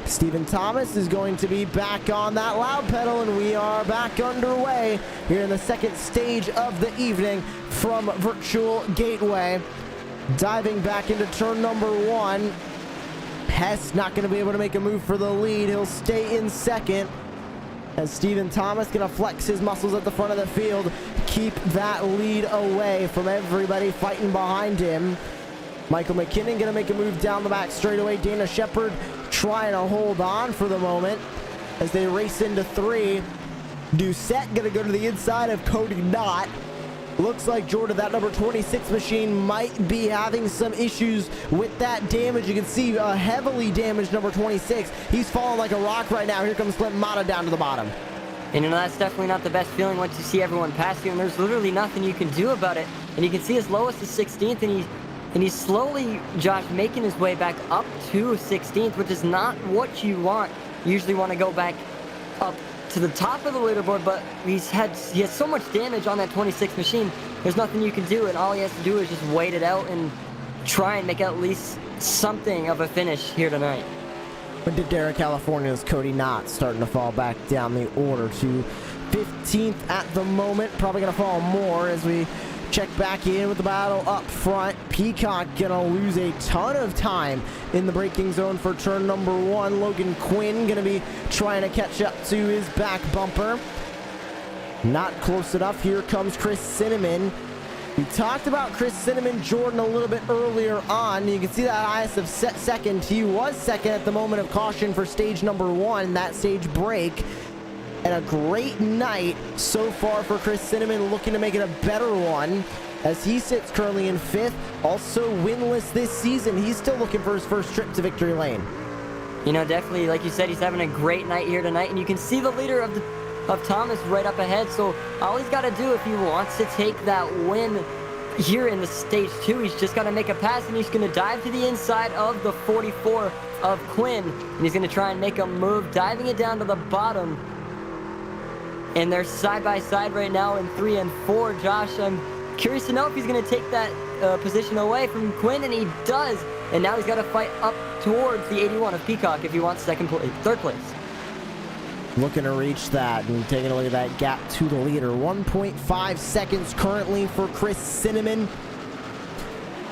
Steven Thomas is going to be back on that loud pedal, and we are back underway here in the second stage of the evening from Virtual Gateway. Diving back into turn number 1. Hess not going to be able to make a move for the lead. He'll stay in second as Steven Thomas going to flex his muscles at the front of the field, keep that lead away from everybody fighting behind him. Michael Mckinnon going to make a move down the back straightaway. Dana Shepard trying to hold on for the moment as they race into 3. Doucette going to go to the inside of Cody Knott. Looks like, Jordan, that number 26 machine might be having some issues with that damage. You can see a heavily damaged number 26. He's falling like a rock right now. Here comes Clint Mata down to the bottom. And, you know, that's definitely not the best feeling once you see everyone pass you, and there's literally nothing you can do about it. And you can see his lowest is 16th, and he's slowly, Josh, making his way back up to 16th, which is not what you want. You usually want to go back up to the top of the leaderboard, but he has so much damage on that 26 machine. There's nothing you can do, and all he has to do is just wait it out and try and make at least something of a finish here tonight. But to Derek California's Cody Knott starting to fall back down the order to 15th at the moment. Probably going to fall more as we check back in with the battle up front. Peacock gonna lose a ton of time in the braking zone for turn number 1. Logan Quinn gonna be trying to catch up to his back bumper. Not close enough. Here comes Chris Cinnamon. We talked about Chris Cinnamon, Jordan, a little bit earlier on. You can see that IS of second. He was second at the moment of caution for stage number 1, that stage break. And a great night so far for Chris Cinnamon, looking to make it a better one. as he sits currently in 5th, also winless this season. He's still looking for his first trip to victory lane. You know, definitely, like you said, he's having a great night here tonight, and you can see the leader of Thomas right up ahead. So all he's got to do if he wants to take that win here in the stage 2, he's just got to make a pass, and he's going to dive to the inside of the 44 of Quinn, and he's going to try and make a move, diving it down to the bottom. And they're side by side right now in 3 and 4. Josh, I'm curious to know if he's going to take that position away from Quinn, and he does. And now he's got to fight up towards the 81 of Peacock if he wants third place. Looking to reach that and taking a look at that gap to the leader. 1.5 seconds currently for Chris Cinnamon.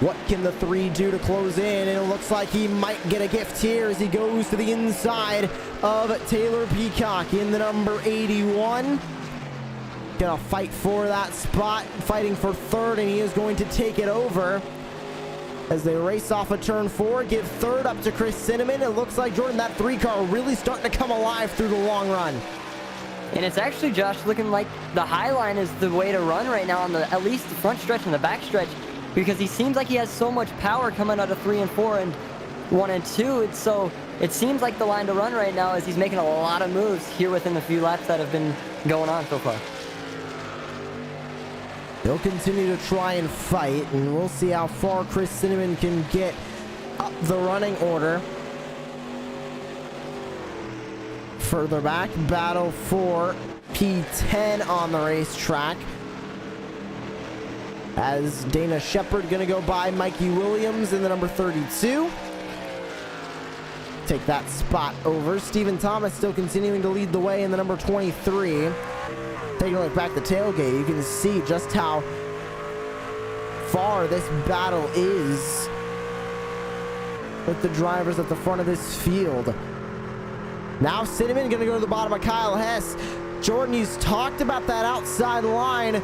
What can the 3 do to close in? And it looks like he might get a gift here as he goes to the inside of Taylor Peacock in the number 81. Gonna fight for that spot, fighting for 3rd, and he is going to take it over. As they race off of turn 4, give 3rd up to Chris Cinnamon. It looks like, Jordan, that 3 car really starting to come alive through the long run. And it's actually, Josh, looking like the high line is the way to run right now on at least the front stretch and the back stretch, because he seems like he has so much power coming out of 3 and 4 and 1 and 2. So it seems like the line to run right now as he's making a lot of moves here within the few laps that have been going on so far. He'll continue to try and fight, and we'll see how far Chris Cinnamon can get up the running order. Further back, battle for P10 on the racetrack. As Dana Shepard going to go by Mikey Williams in the number 32. Take that spot over. Stephen Thomas still continuing to lead the way in the number 23. Taking a look back the tailgate, you can see just how far this battle is with the drivers at the front of this field. Now Cinnamon going to go to the bottom of Kyle Hess. Jordan, he's talked about that outside line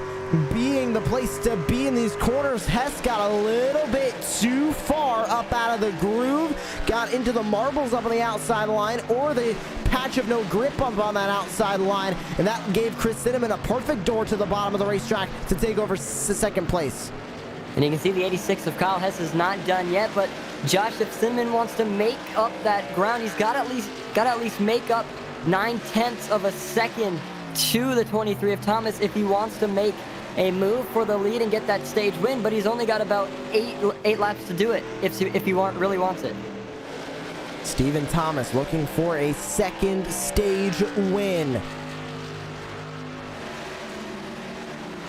being the place to be in these corners. Hess got a little bit too far up out of the groove, got into the marbles up on the outside line, or the patch of no grip up on that outside line, and that gave Chris Cinnamon a perfect door to the bottom of the racetrack to take over 2nd place. And you can see the 86 of Kyle Hess is not done yet, but Josh, if Cinnamon wants to make up that ground, he's got to at least make up 9/10 of a second to the 23 of Thomas if he wants to make a move for the lead and get that stage win. But he's only got about eight laps to do it if he really wants it. Stephen Thomas looking for a 2nd stage win.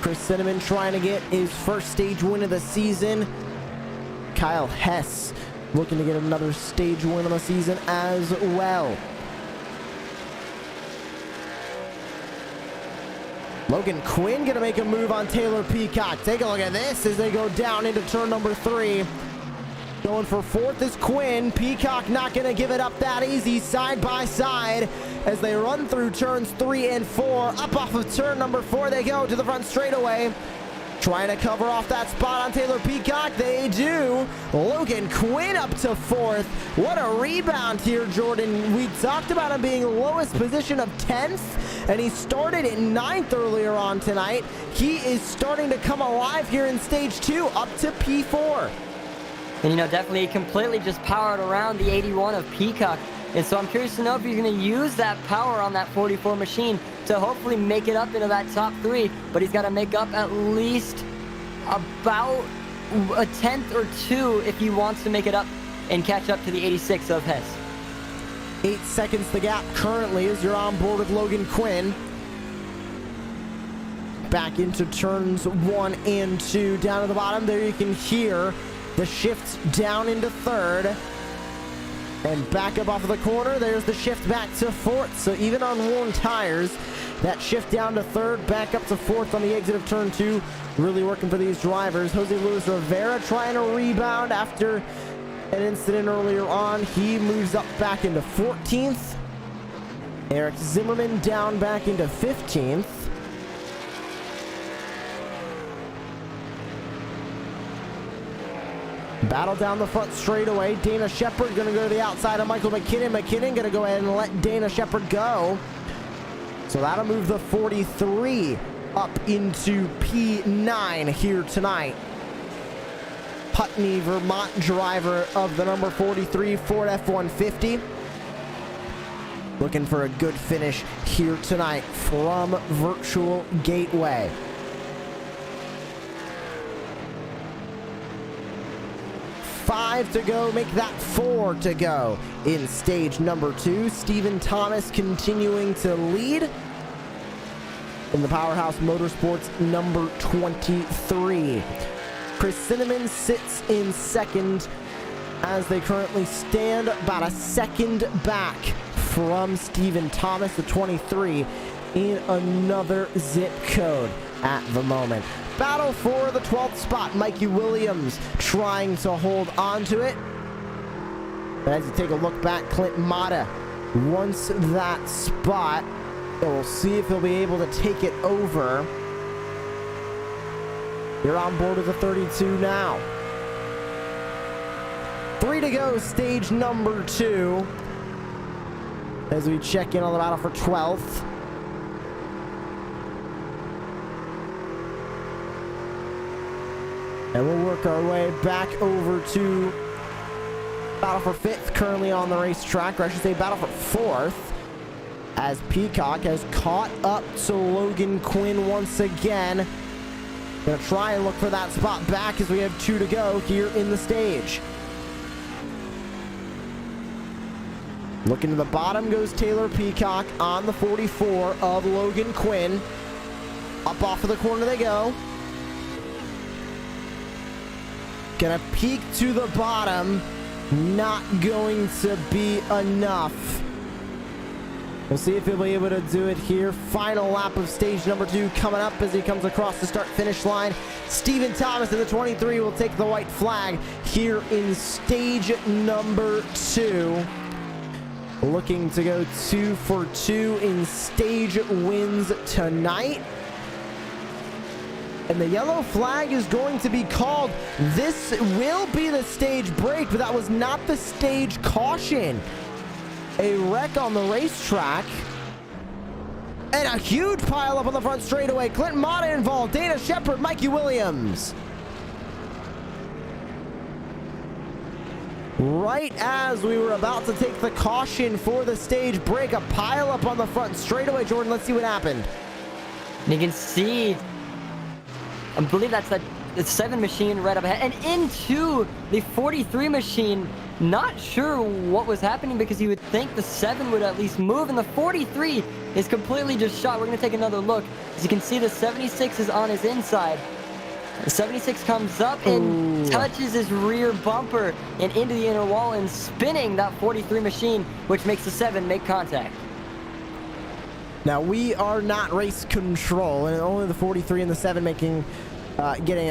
Chris Cinnamon trying to get his 1st stage win of the season. Kyle Hess looking to get another stage win of the season as well. Logan Quinn going to make a move on Taylor Peacock. Take a look at this as they go down into turn number 3. Going for 4th is Quinn. Peacock not going to give it up that easy, side by side as they run through turns 3 and 4. Up off of turn number 4 they go to the front straightaway. Trying to cover off that spot on Taylor Peacock. They do. Logan Quinn up to 4th. What a rebound here, Jordan. We talked about him being lowest position of 10th, and he started in 9th earlier on tonight. He is starting to come alive here in stage 2, up to P4. And, you know, definitely he completely just powered around the 81 of Peacock. And so I'm curious to know if he's going to use that power on that 44 machine to hopefully make it up into that top 3. But he's got to make up at least about a 10th or 2 if he wants to make it up and catch up to the 86 of Hess. 8 seconds the gap currently as you're on board with Logan Quinn. Back into turns 1 and 2. Down to the bottom there you can hear the shift down into 3rd. And back up off of the corner, there's the shift back to 4th. So even on worn tires, that shift down to 3rd, back up to 4th on the exit of turn 2. Really working for these drivers. Jose Luis Rivera trying to rebound after an incident earlier on. He moves up back into 14th. Eric Zimmerman down back into 15th. Battle down the front straightaway. Dana Shepard going to go to the outside of Michael McKinnon. McKinnon going to go ahead and let Dana Shepard go. So that'll move the 43 up into P9 here tonight. Putney, Vermont driver of the number 43 Ford F-150. Looking for a good finish here tonight from Virtual Gateway. Five to go, make that 4 to go in stage number 2. Stephen Thomas continuing to lead in the Powerhouse Motorsports number 23. Chris Cinnamon sits in second as they currently stand about a second back from Stephen Thomas, the 23, in another zip code at the moment. Battle for the 12th spot. Mikey Williams trying to hold on to it. But as you take a look back, Clint Mata wants that spot. So we'll see if he'll be able to take it over. You're on board with the 32 now. 3 to go, stage number 2. As we check in on the battle for 12th. And we'll work our way back over to battle for 5th, currently on the racetrack, or I should say battle for 4th, as Peacock has caught up to Logan Quinn once again. Gonna try and look for that spot back as we have 2 to go here in the stage. Looking to the bottom goes Taylor Peacock on the 44 of Logan Quinn. Up off of the corner they go. Gonna peek to the bottom. Not going to be enough. We'll see if he'll be able to do it here. Final lap of stage number 2 coming up as he comes across the start-finish line. Stephen Thomas in the 23 will take the white flag here in stage number 2. Looking to go 2 for 2 in stage wins tonight. And the yellow flag is going to be called. This will be the stage break, but that was not the stage caution. A wreck on the racetrack. And a huge pile up on the front straightaway. Clinton Mata involved. Dana Shepard, Mikey Williams. Right as we were about to take the caution for the stage break, a pile up on the front straightaway. Jordan, let's see what happened. And you can see, I believe that's the 7 machine right up ahead and into the 43 machine. Not sure what was happening because you would think the 7 would at least move, and the 43 is completely just shot. We're going to take another look. As you can see, the 76 is on his inside. The 76 comes up and touches his rear bumper and into the inner wall and spinning that 43 machine, which makes the 7 make contact. Now, we are not race control, and only the 43 and the 7 getting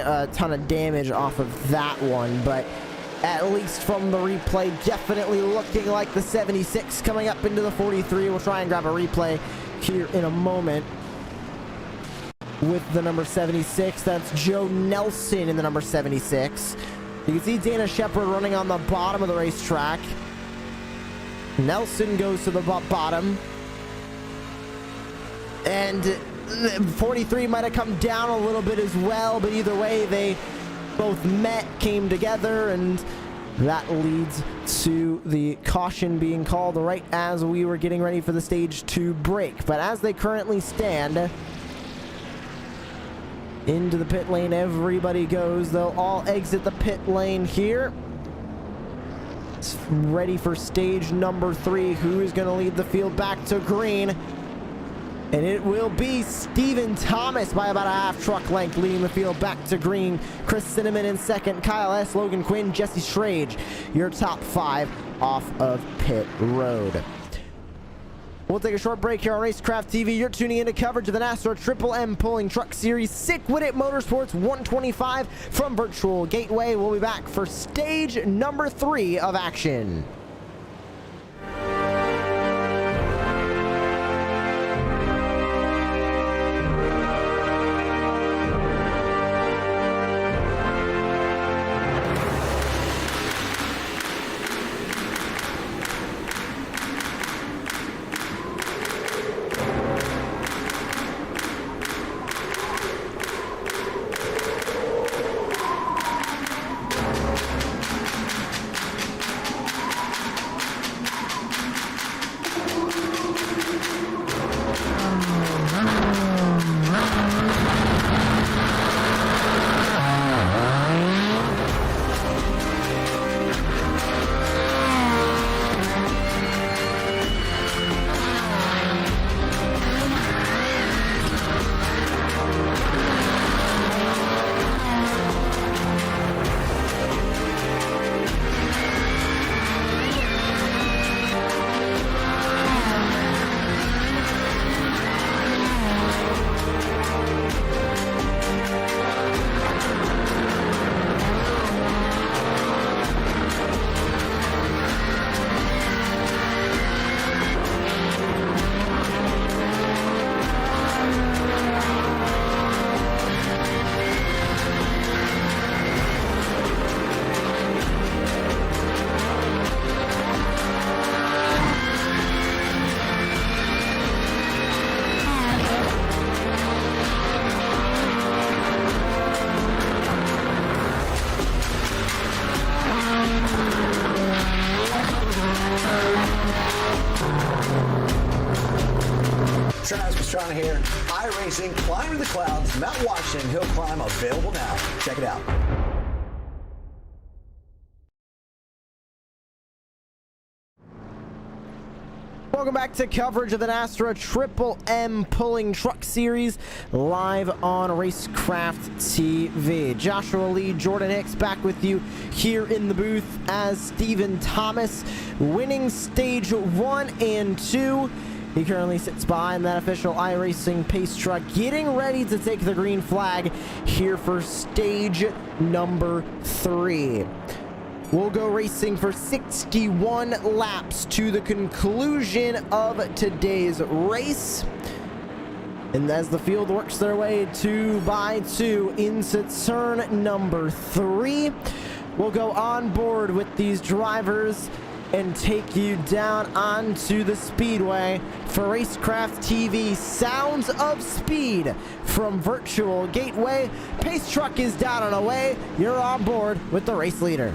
a ton of damage off of that one, but at least from the replay, definitely looking like the 76 coming up into the 43. We'll try and grab a replay here in a moment with the number 76. That's Joe Nelson in the number 76. You can see Dana Shepard running on the bottom of the racetrack. Nelson goes to the bottom. And 43 might have come down a little bit as well, but either way, they both met, came together, and that leads to the caution being called right as we were getting ready for the stage 2 break. But as they currently stand, into the pit lane everybody goes. They'll all exit the pit lane here. It's ready for stage number 3. Who is going to lead the field back to green? And it will be Stephen Thomas by about a half truck length leading the field back to green. Chris Cinnamon in second. Kyle Hess, Logan Quinn, Jesse Schrage, your top 5 off of pit road. We'll take a short break here on Racecraft TV. You're tuning into coverage of the NASRA Triple M Pulling Truck Series. Sick With It Motorsports 125 from Virtual Gateway. We'll be back for stage number 3 of action. Travis Pastrana here. iRacing, climbing the clouds, Mount Washington Hill Climb available now. Check it out. Welcome back to coverage of the NASRA Triple M Pulling Truck Series live on Racecraft TV. Joshua Lee, Jordan Hicks back with you here in the booth as Stephen Thomas winning stage 1 and 2. He currently sits behind that official iRacing pace truck, getting ready to take the green flag here for stage number 3. We'll go racing for 61 laps to the conclusion of today's race. And as the field works their way 2 by 2 into turn number 3, we'll go on board with these drivers and take you down onto the speedway for Racecraft TV. Sounds of speed from Virtual Gateway. Pace truck is down and away. You're on board with the race leader.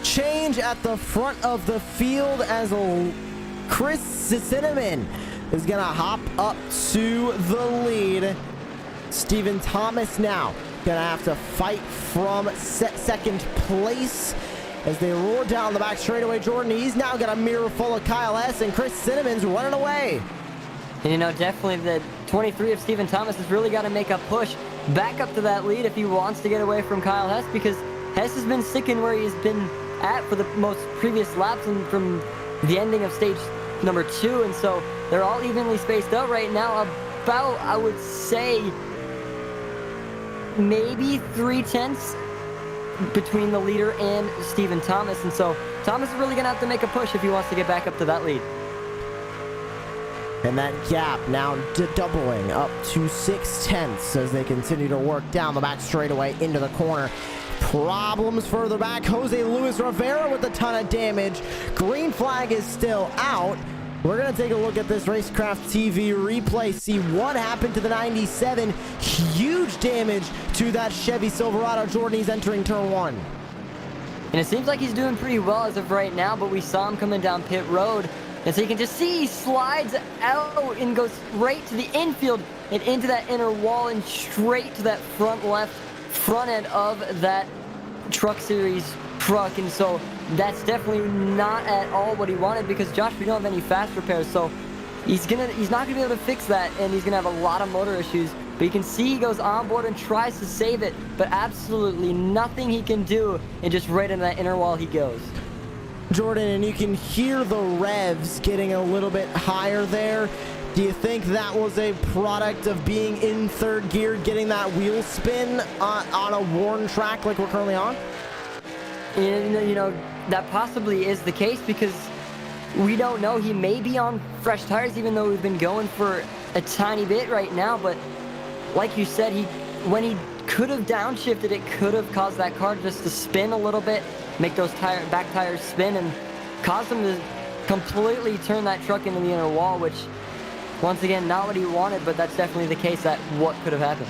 Change at the front of the field as Chris Cinnamon is gonna hop up to the lead. Stephen Thomas now gonna have to fight from second place as they roar down the back straightaway. Jordan, he's now got a mirror full of Kyle Hess, and Chris Cinnamon's running away. And you know, definitely the 23 of Stephen Thomas has really got to make a push back up to that lead if he wants to get away from Kyle Hess, because Hess has been sticking where he's been at for the most previous laps and from the ending of stage number 2, and so they're all evenly spaced out right now, about, I would say, maybe 3/10 between the leader and Stephen Thomas, and so Thomas is really gonna have to make a push if he wants to get back up to that lead. And that gap now doubling up to 6/10 as they continue to work down the back straightaway into the corner. Problems further back. Jose Luis Rivera with a ton of damage. Green flag is still out. We're going to take a look at this Racecraft TV replay, see what happened to the 97. Huge damage to that Chevy Silverado. Jordan, he's entering turn 1. And it seems like he's doing pretty well as of right now, but we saw him coming down pit road. And so you can just see he slides out and goes right to the infield and into that inner wall and straight to that front left front end of that truck series truck. And so that's definitely not at all what he wanted, because Josh, we don't have any fast repairs, so he's not gonna be able to fix that, and he's gonna have a lot of motor issues. But you can see he goes on board and tries to save it, but absolutely nothing he can do, and just right into that inner wall he goes. Jordan, and you can hear the revs getting a little bit higher there. Do you think that was a product of being in third gear, getting that wheel spin on a worn track like we're currently on? You know, that possibly is the case because we don't know. He may be on fresh tires, even though we've been going for a tiny bit right now. But like you said, when he could have downshifted, it could have caused that car just to spin a little bit, make those back tires spin, and cause him to completely turn that truck into the inner wall, which, once again, not what he wanted, but that's definitely the case that what could have happened.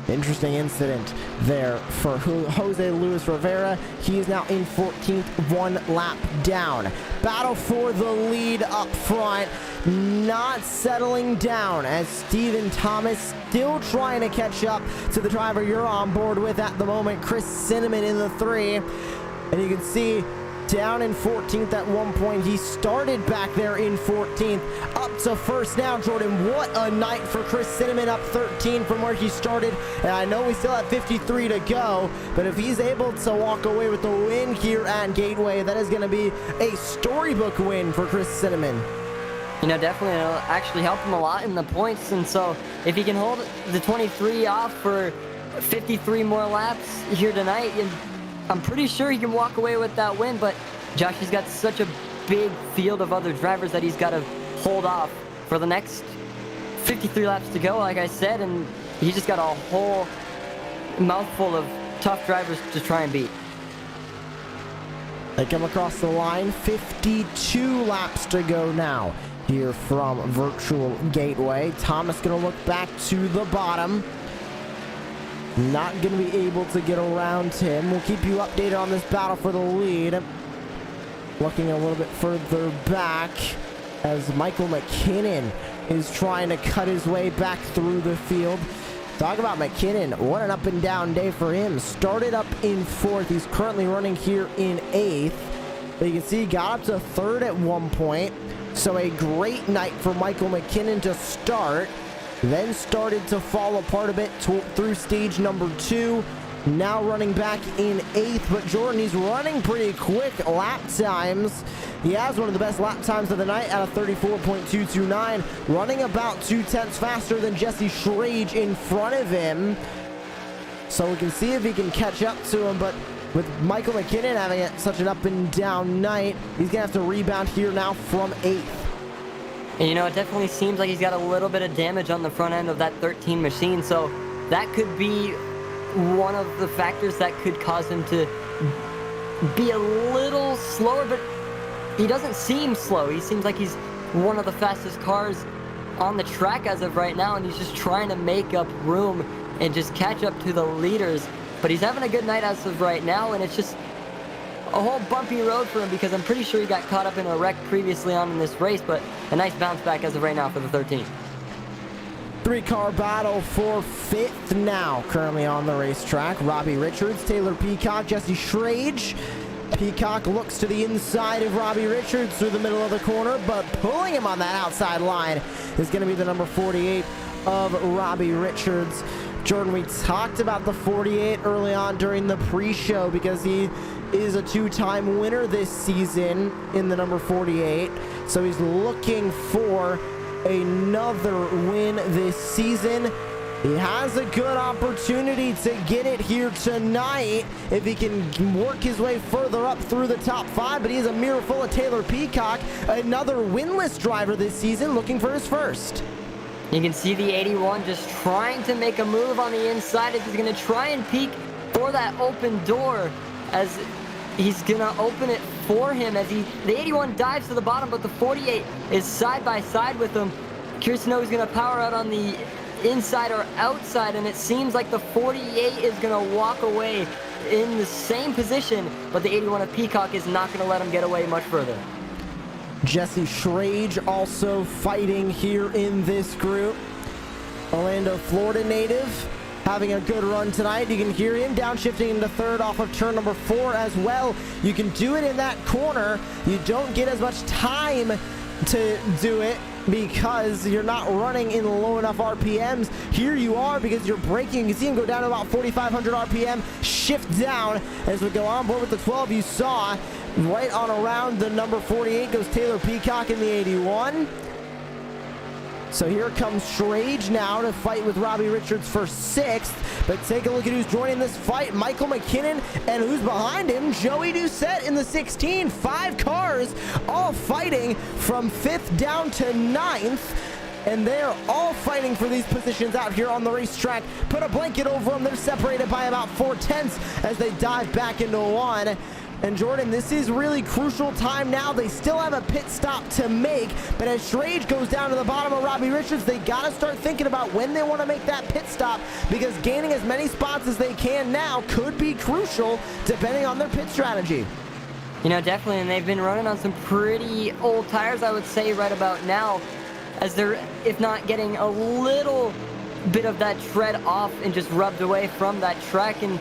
Interesting incident there for Jose Luis Rivera. He is now in 14th, 1 lap down. Battle for the lead up front, not settling down as Steven Thomas still trying to catch up to the driver you're on board with at the moment, Chris Cinnamon in the 3. And you can see down in 14th at one point. He started back there in 14th, up to first now. Jordan, what a night for Chris Cinnamon, up 13 from where he started. And I know we still have 53 to go, but if he's able to walk away with the win here at Gateway, that is going to be a storybook win for Chris Cinnamon. You know, definitely it'll actually help him a lot in the points. And so if he can hold the 23 off for 53 more laps here tonight, I'm pretty sure he can walk away with that win. But Josh, he's got such a big field of other drivers that he's got to hold off for the next 53 laps to go, like I said, and he just got a whole mouthful of tough drivers to try and beat. They come across the line, 52 laps to go now here from Virtual Gateway. Thomas going to look back to the bottom. Not going to be able to get around him. We'll keep you updated on this battle for the lead. Looking a little bit further back as Michael Mckinnon is trying to cut his way back through the field. Talk about Mckinnon. What an up and down day for him. Started up in 4th. He's currently running here in 8th. But you can see he got up to 3rd at one point. So a great night for Michael Mckinnon to start. Then started to fall apart a bit through stage number 2. Now running back in 8th. But Jordan, he's running pretty quick lap times. He has one of the best lap times of the night at a 34.229. Running about 0.2 faster than Jesse Schrage in front of him. So we can see if he can catch up to him. But with Michael Mckinnon having such an up and down night, he's going to have to rebound here now from 8th. And you know, it definitely seems like he's got a little bit of damage on the front end of that 13 machine, so that could be one of the factors that could cause him to be a little slower, but he doesn't seem slow. He seems like he's one of the fastest cars on the track as of right now, and he's just trying to make up room and just catch up to the leaders. But he's having a good night as of right now, and it's just a whole bumpy road for him because I'm pretty sure he got caught up in a wreck previously on in this race, but a nice bounce back as of right now for the 13. 3-car battle for 5th now, currently on the racetrack. Robbie Richards, Taylor Peacock, Jesse Schrage. Peacock looks to the inside of Robbie Richards through the middle of the corner, but pulling him on that outside line is going to be the number 48 of Robbie Richards. Jordan, we talked about the 48 early on during the pre-show because he is a 2-time winner this season in the number 48. So he's looking for another win this season. He has a good opportunity to get it here tonight if he can work his way further up through the top 5, but he is a mirror full of Taylor Peacock, another winless driver this season, looking for his first. You can see the 81 just trying to make a move on the inside. He's going to try and peek for that open door as he's going to open it for him as the 81 dives to the bottom, but the 48 is side by side with him. Curious to know who's going to power out on the inside or outside, and it seems like the 48 is going to walk away in the same position, but the 81 of Peacock is not going to let him get away much further. Jesse Schrage also fighting here in this group. Orlando, Florida native, having a good run tonight. You can hear him downshifting into 3rd off of turn number 4 as well. You can do it in that corner. You don't get as much time to do it because you're not running in low enough RPMs. Here you are because you're braking. You can see him go down to about 4,500 RPM, shift down. As we go on board with the 12, you saw right on around the number 48 goes Taylor Peacock in the 81. So here comes Schrage now to fight with Robbie Richards for 6th. But take a look at who's joining this fight. Michael Mckinnon, and who's behind him? Joey Doucette in the 16. 5 cars all fighting from 5th down to 9th. And they're all fighting for these positions out here on the racetrack. Put a blanket over them. They're separated by about 4/10 as they dive back into one. And Jordan, this is really crucial time now. They still have a pit stop to make, but as Schrage goes down to the bottom of Robbie Richards, they got to start thinking about when they want to make that pit stop, because gaining as many spots as they can now could be crucial depending on their pit strategy. You know, definitely, and they've been running on some pretty old tires, I would say, right about now, as they're, if not getting a little bit of that tread off and just rubbed away from that track. And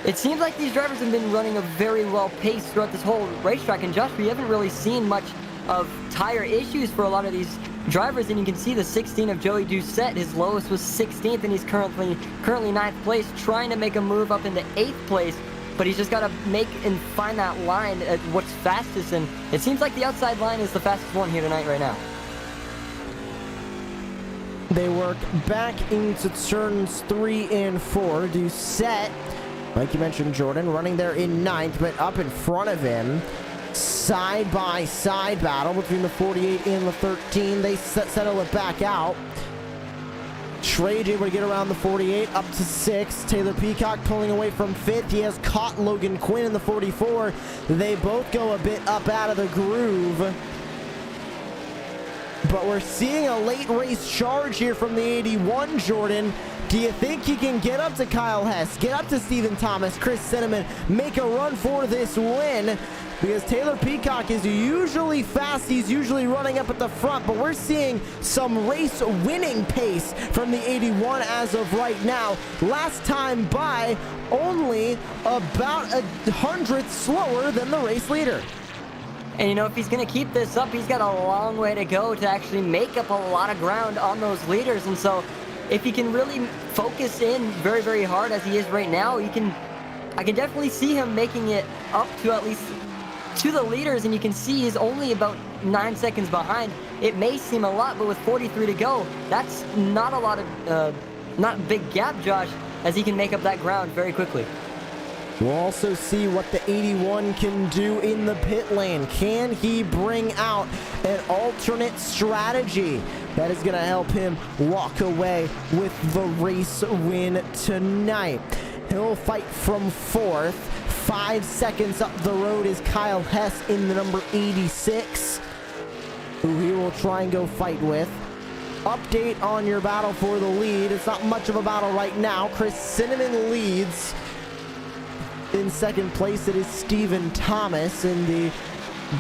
it seems like these drivers have been running a very well pace throughout this whole racetrack. And Josh, we haven't really seen much of tire issues for a lot of these drivers. And you can see the 16 of Joey Doucette, his lowest was 16th, and he's currently 9th place, trying to make a move up into 8th place. But he's just got to make and find that line at what's fastest. And it seems like the outside line is the fastest one here tonight right now. They work back into turns 3 and 4. Doucette, like you mentioned, Jordan, running there in 9th, but up in front of him. Side-by-side battle between the 48 and the 13. They settle it back out. Schrage able to get around the 48 up to 6th. Taylor Peacock pulling away from 5th. He has caught Logan Quinn in the 44. They both go a bit up out of the groove. But we're seeing a late race charge here from the 81, Jordan. Do you think he can get up to Kyle Hess, get up to Stephen Thomas, Chris Cinnamon, make a run for this win? Because Taylor Peacock is usually fast, he's usually running up at the front, but we're seeing some race-winning pace from the 81 as of right now. Last time by, only about 100th slower than the race leader. And you know, if he's going to keep this up, he's got a long way to go to actually make up a lot of ground on those leaders. And so if he can really focus in very, very hard as he is right now, I can definitely see him making it up to at least to the leaders. And you can see he's only about 9 seconds behind. It may seem a lot, but with 43 to go, that's not a lot of, not a big gap, Josh, as he can make up that ground very quickly. We'll also see what the 81 can do in the pit lane. Can he bring out an alternate strategy that is going to help him walk away with the race win tonight? He'll fight from 4th. 5 seconds up the road is Kyle Hess in the number 86, who he will try and go fight with. Update on your battle for the lead. It's not much of a battle right now. Chris Cinnamon leads. In 2nd place, it is Stephen Thomas, and the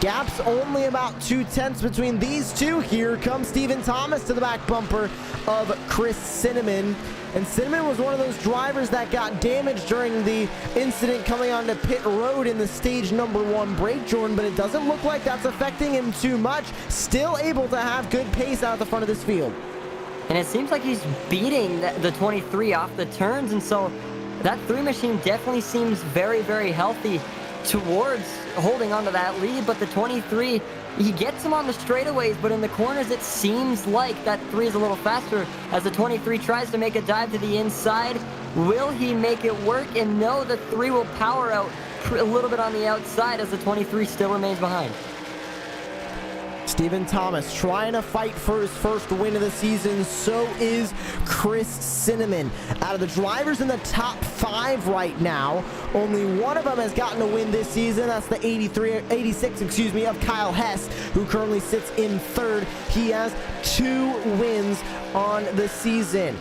gap's only about 2/10 between these two. Here comes Stephen Thomas to the back bumper of Chris Cinnamon. And Cinnamon was one of those drivers that got damaged during the incident coming onto pit road in the stage number 1 break, Jordan, but it doesn't look like that's affecting him too much. Still able to have good pace out of the front of this field. And it seems like he's beating the 23 off the turns, and so that 3 machine definitely seems very, very healthy towards holding onto that lead. But the 23, he gets him on the straightaways, but in the corners it seems like that 3 is a little faster as the 23 tries to make a dive to the inside. Will he make it work? And no, the 3 will power out a little bit on the outside as the 23 still remains behind. Stephen Thomas trying to fight for his first win of the season. So is Chris Cinnamon. Out of the drivers in the top 5 right now, only one of them has gotten a win this season. That's the 86 of Kyle Hess, who currently sits in 3rd. He has 2 wins on the season.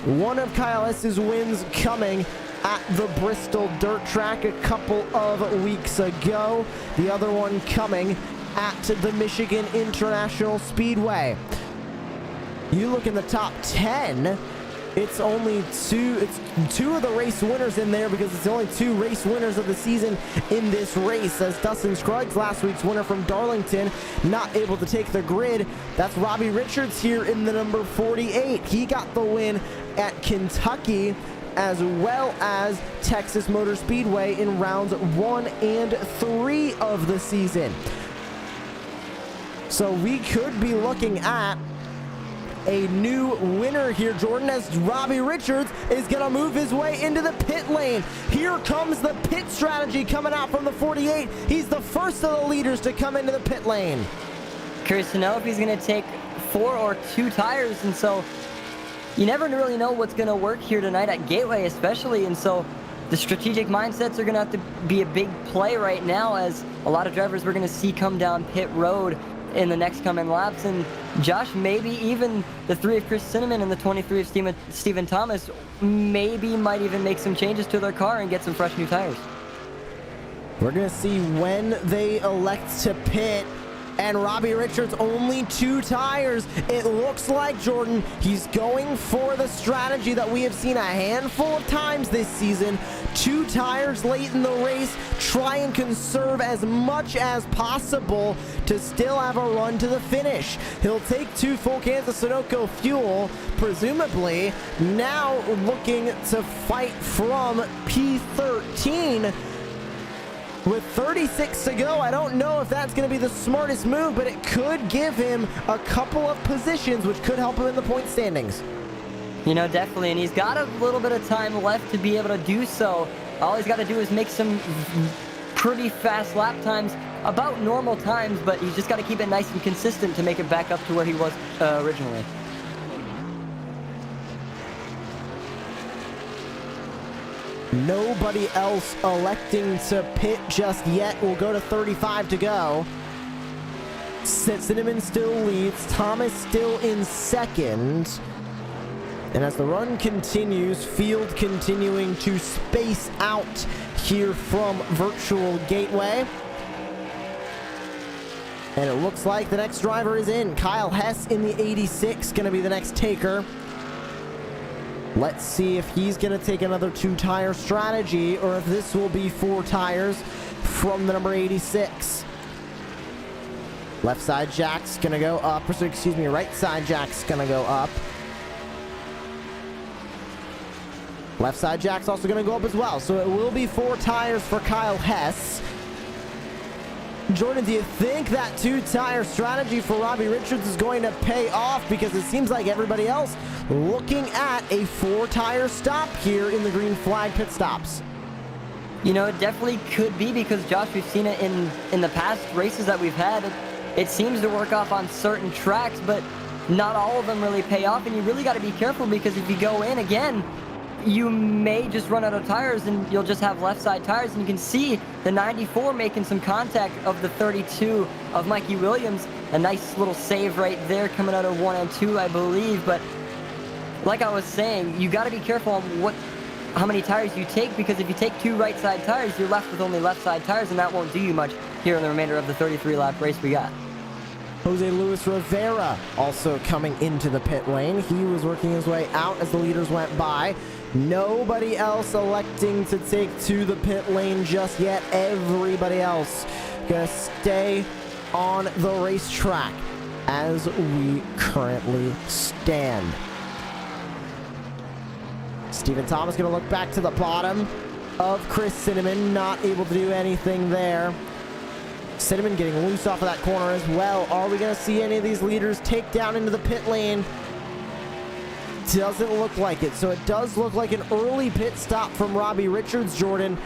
One of Kyle Hess's wins coming at the Bristol dirt track a couple of weeks ago. The other one coming at the Michigan International Speedway. You look in the top 10, it's only two of the race winners in there, because it's only 2 race winners of the season in this race, as Dustin Scruggs, last week's winner from Darlington, not able to take the grid. That's Robbie Richards here in the number 48. He got the win at Kentucky as well as Texas Motor Speedway in rounds 1 and 3 of the season. So we could be looking at a new winner here, Jordan, as Robbie Richards is going to move his way into the pit lane. Here comes the pit strategy coming out from the 48. He's the first of the leaders to come into the pit lane. Curious to know if he's going to take 4 or 2 tires, and so you never really know what's going to work here tonight at Gateway especially, and so the strategic mindsets are going to have to be a big play right now, as a lot of drivers we're going to see come down pit road in the next coming laps. And Josh, maybe even the 3 of Chris Cinnamon and the 23 of Stephen Thomas maybe might even make some changes to their car and get some fresh new tires. We're going to see when they elect to pit. And Robbie Richards only 2 tires. It looks like, Jordan, he's going for the strategy that we have seen a handful of times this season. 2 tires late in the race. Try and conserve as much as possible to still have a run to the finish. He'll take 2 full cans of Sunoco fuel, presumably now looking to fight from P13. With 36 to go, I don't know if that's going to be the smartest move, but it could give him a couple of positions, which could help him in the point standings. You know, definitely, and he's got a little bit of time left to be able to do so. All he's got to do is make some pretty fast lap times, about normal times, but he's just got to keep it nice and consistent to make it back up to where he was originally. Nobody else electing to pit just yet. We'll go to 35 to go. Cinnamon still leads. Thomas still in second. And as the run continues, field continuing to space out here from Virtual Gateway. And it looks like the next driver is in. Kyle Hess in the 86, going to be the next taker. Let's see if he's going to take another 2-tire strategy or if this will be 4 tires from the number 86. Left side jack's going to go up. Or excuse me, right side jack's going to go up. Left side jack's also going to go up as well. So it will be 4 tires for Kyle Hess. Jordan, do you think that 2-tire strategy for Robbie Richards is going to pay off? Because it seems like everybody else looking at a 4-tire stop here in the green flag pit stops. You know, it definitely could be, because Josh, we've seen it in the past races that we've had. It seems to work off on certain tracks, but not all of them really pay off, and you really got to be careful, because if you go in again, you may just run out of tires and you'll just have left side tires. And you can see the 94 making some contact of the 32 of Mikey Williams. A nice little save right there coming out of 1 and 2, I believe. But like I was saying, you got to be careful on how many tires you take, because if you take 2 right side tires, you're left with only left side tires, and that won't do you much here in the remainder of the 33-lap race we got. Jose Luis Rivera also coming into the pit lane. He was working his way out as the leaders went by. Nobody else electing to take to the pit lane just yet. Everybody else gonna stay on the racetrack as we currently stand. Stephen Thomas gonna look back to the bottom of Chris Cinnamon, not able to do anything there. Cinnamon getting loose off of that corner as well. Are we gonna see any of these leaders take down into the pit lane? Doesn't look like it. So it does look like an early pit stop from Robbie Richards, Jordan.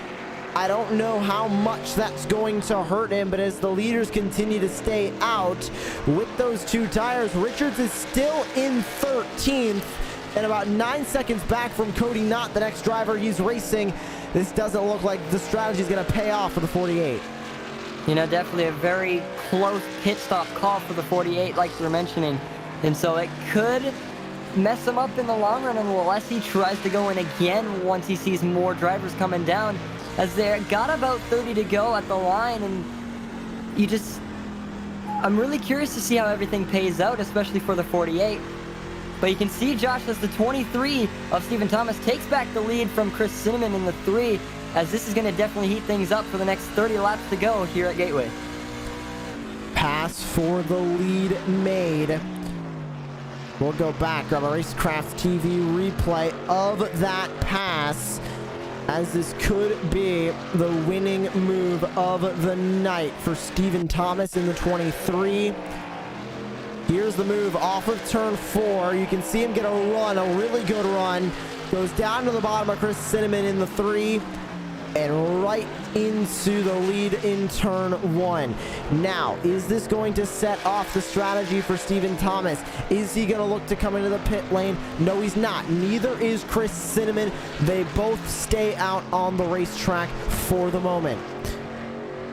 I don't know how much that's going to hurt him, but as the leaders continue to stay out with those 2 tires, Richards is still in 13th and about 9 seconds back from Cody Knott, the next driver he's racing. This doesn't look like the strategy is going to pay off for the 48. You know, definitely a very close pit stop call for the 48, like you were mentioning. And so it could mess him up in the long run unless he tries to go in again once he sees more drivers coming down, as they got about 30 to go at the line. And I'm really curious to see how everything pays out, especially for the 48. But you can see, Josh, as the 23 of Stephen Thomas takes back the lead from Chris Cinnamon in the 3, as this is going to definitely heat things up for the next 30 laps to go here at Gateway. Pass for the lead made. We'll go back, grab a Racecraft TV replay of that pass, as this could be the winning move of the night for Stephen Thomas in the 23. Here's the move off of turn 4. You can see him get a run, a really good run. Goes down to the bottom of Chris Cinnamon in the 3 and right into the lead in turn 1. Now, is this going to set off the strategy for Stephen Thomas? Is he going to look to come into the pit lane? No, he's not. Neither is Chris Cinnamon. They both stay out on the racetrack for the moment.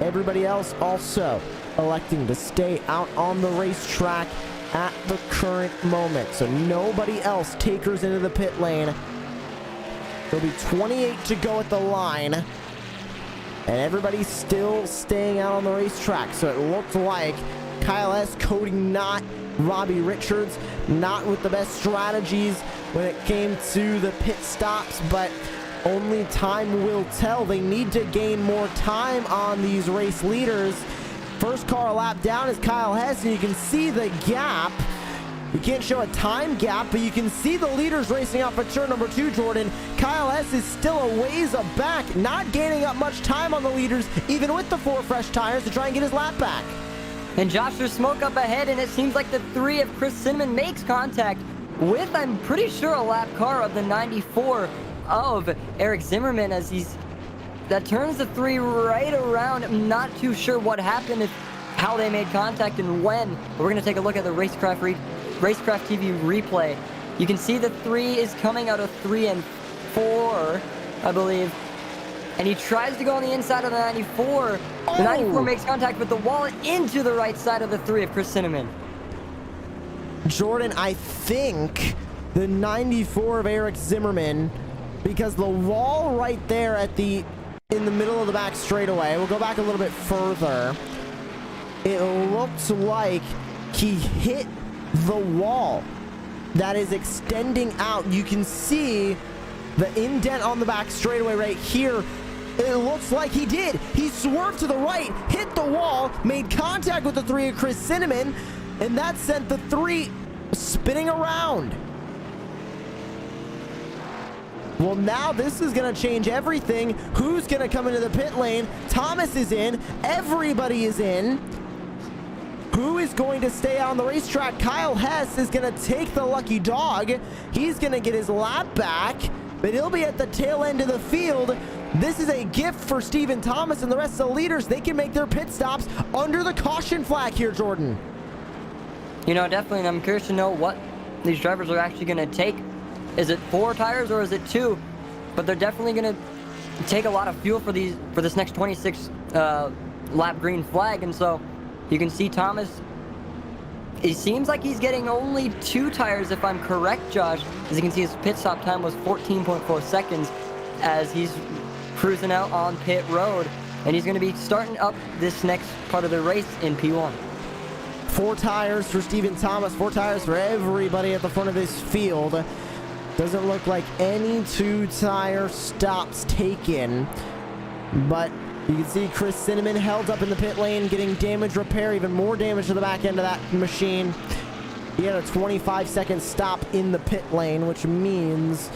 Everybody else also electing to stay out on the racetrack at the current moment. So nobody else takers into the pit lane. There'll be 28 to go at the line. And everybody's still staying out on the racetrack. So it looked like Kyle Hess, Cody Knott, Robbie Richards, not with the best strategies when it came to the pit stops, but only time will tell. They need to gain more time on these race leaders. First car a lap down is Kyle Hess, and you can see the gap. You can't show a time gap, but you can see the leaders racing off of turn number 2, Jordan. Kyle Hess is still a ways back, not gaining up much time on the leaders, even with the 4 fresh tires to try and get his lap back. And Josh, there's smoke up ahead, and it seems like the 3 of Chris Cinnamon makes contact with, I'm pretty sure, a lap car of the 94 of Eric Zimmerman as that turns the 3 right around. I'm not too sure what happened, how they made contact and when, but we're going to take a look at the Racecraft TV replay. You can see the 3 is coming out of 3 and 4, I believe. And he tries to go on the inside of the 94. The 94 makes contact with the wall into the right side of the 3 of Chris Cinnamon. Jordan, I think the 94 of Eric Zimmerman, because the wall right there in the middle of the back straightaway, we'll go back a little bit further. It looks like he hit the wall that is extending out. You can see the indent on the back straightaway right here. It looks like he did. He swerved to the right, hit the wall, made contact with the 3 of Chris Cinnamon, and that sent the 3 spinning around. Well, now this is going to change everything. Who's going to come into the pit lane? Thomas is in. Everybody is in. Who is going to stay on the racetrack? Kyle Hess is going to take the lucky dog. He's going to get his lap back, but he'll be at the tail end of the field. This is a gift for Stephen Thomas and the rest of the leaders. They can make their pit stops under the caution flag here, Jordan. You know, definitely, and I'm curious to know what these drivers are actually going to take. Is it 4 tires or is it 2? But they're definitely going to take a lot of fuel for this next 26 lap green flag, and so you can see Thomas, it seems like he's getting only 2 tires, if I'm correct, Josh. As you can see, his pit stop time was 14.4 seconds as he's cruising out on pit road, and he's going to be starting up this next part of the race in P1. 4 tires for Stephen Thomas, 4 tires for everybody at the front of this field. Doesn't look like any 2-tire stops taken, but you can see Chris Cinnamon held up in the pit lane, getting damage repair, even more damage to the back end of that machine. He had a 25-second stop in the pit lane, which means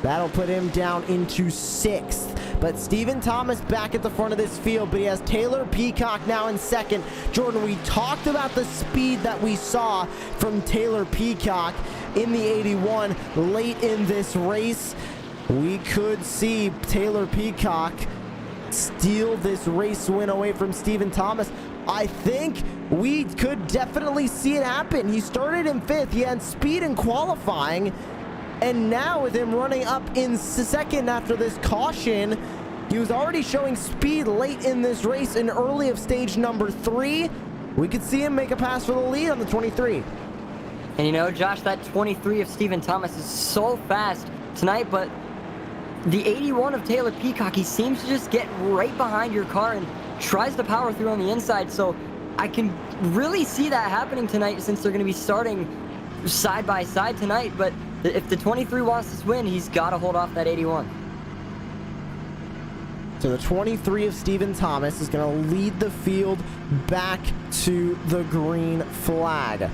that'll put him down into 6th. But Stephen Thomas back at the front of this field, but he has Taylor Peacock now in 2nd. Jordan, we talked about the speed that we saw from Taylor Peacock in the 81 late in this race. We could see Taylor Peacock steal this race win away from Stephen Thomas. I think we could definitely see it happen. He started in 5th. He had speed in qualifying, and now with him running up in 2nd after this caution, he was already showing speed late in this race and early of stage number 3. We could see him make a pass for the lead on the 23. And you know, Josh, that 23 of Stephen Thomas is so fast tonight, but the 81 of Taylor Peacock, he seems to just get right behind your car and tries to power through on the inside. So I can really see that happening tonight since they're going to be starting side by side tonight. But if the 23 wants this win, he's got to hold off that 81. So the 23 of Stephen Thomas is going to lead the field back to the green flag.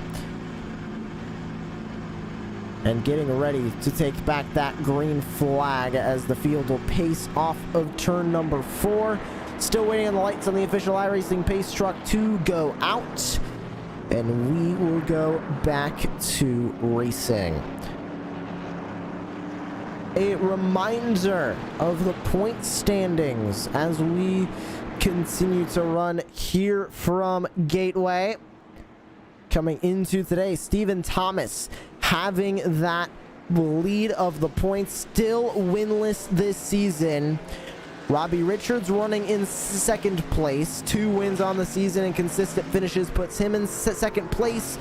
And getting ready to take back that green flag as the field will pace off of turn number 4. Still waiting on the lights on the official iRacing pace truck to go out. and we will go back to racing. A reminder of the point standings as we continue to run here from Gateway. Coming into today, Stephen Thomas having that lead of the points, still winless this season. Robbie Richards running in second place, 2 wins on the season and consistent finishes puts him in second place.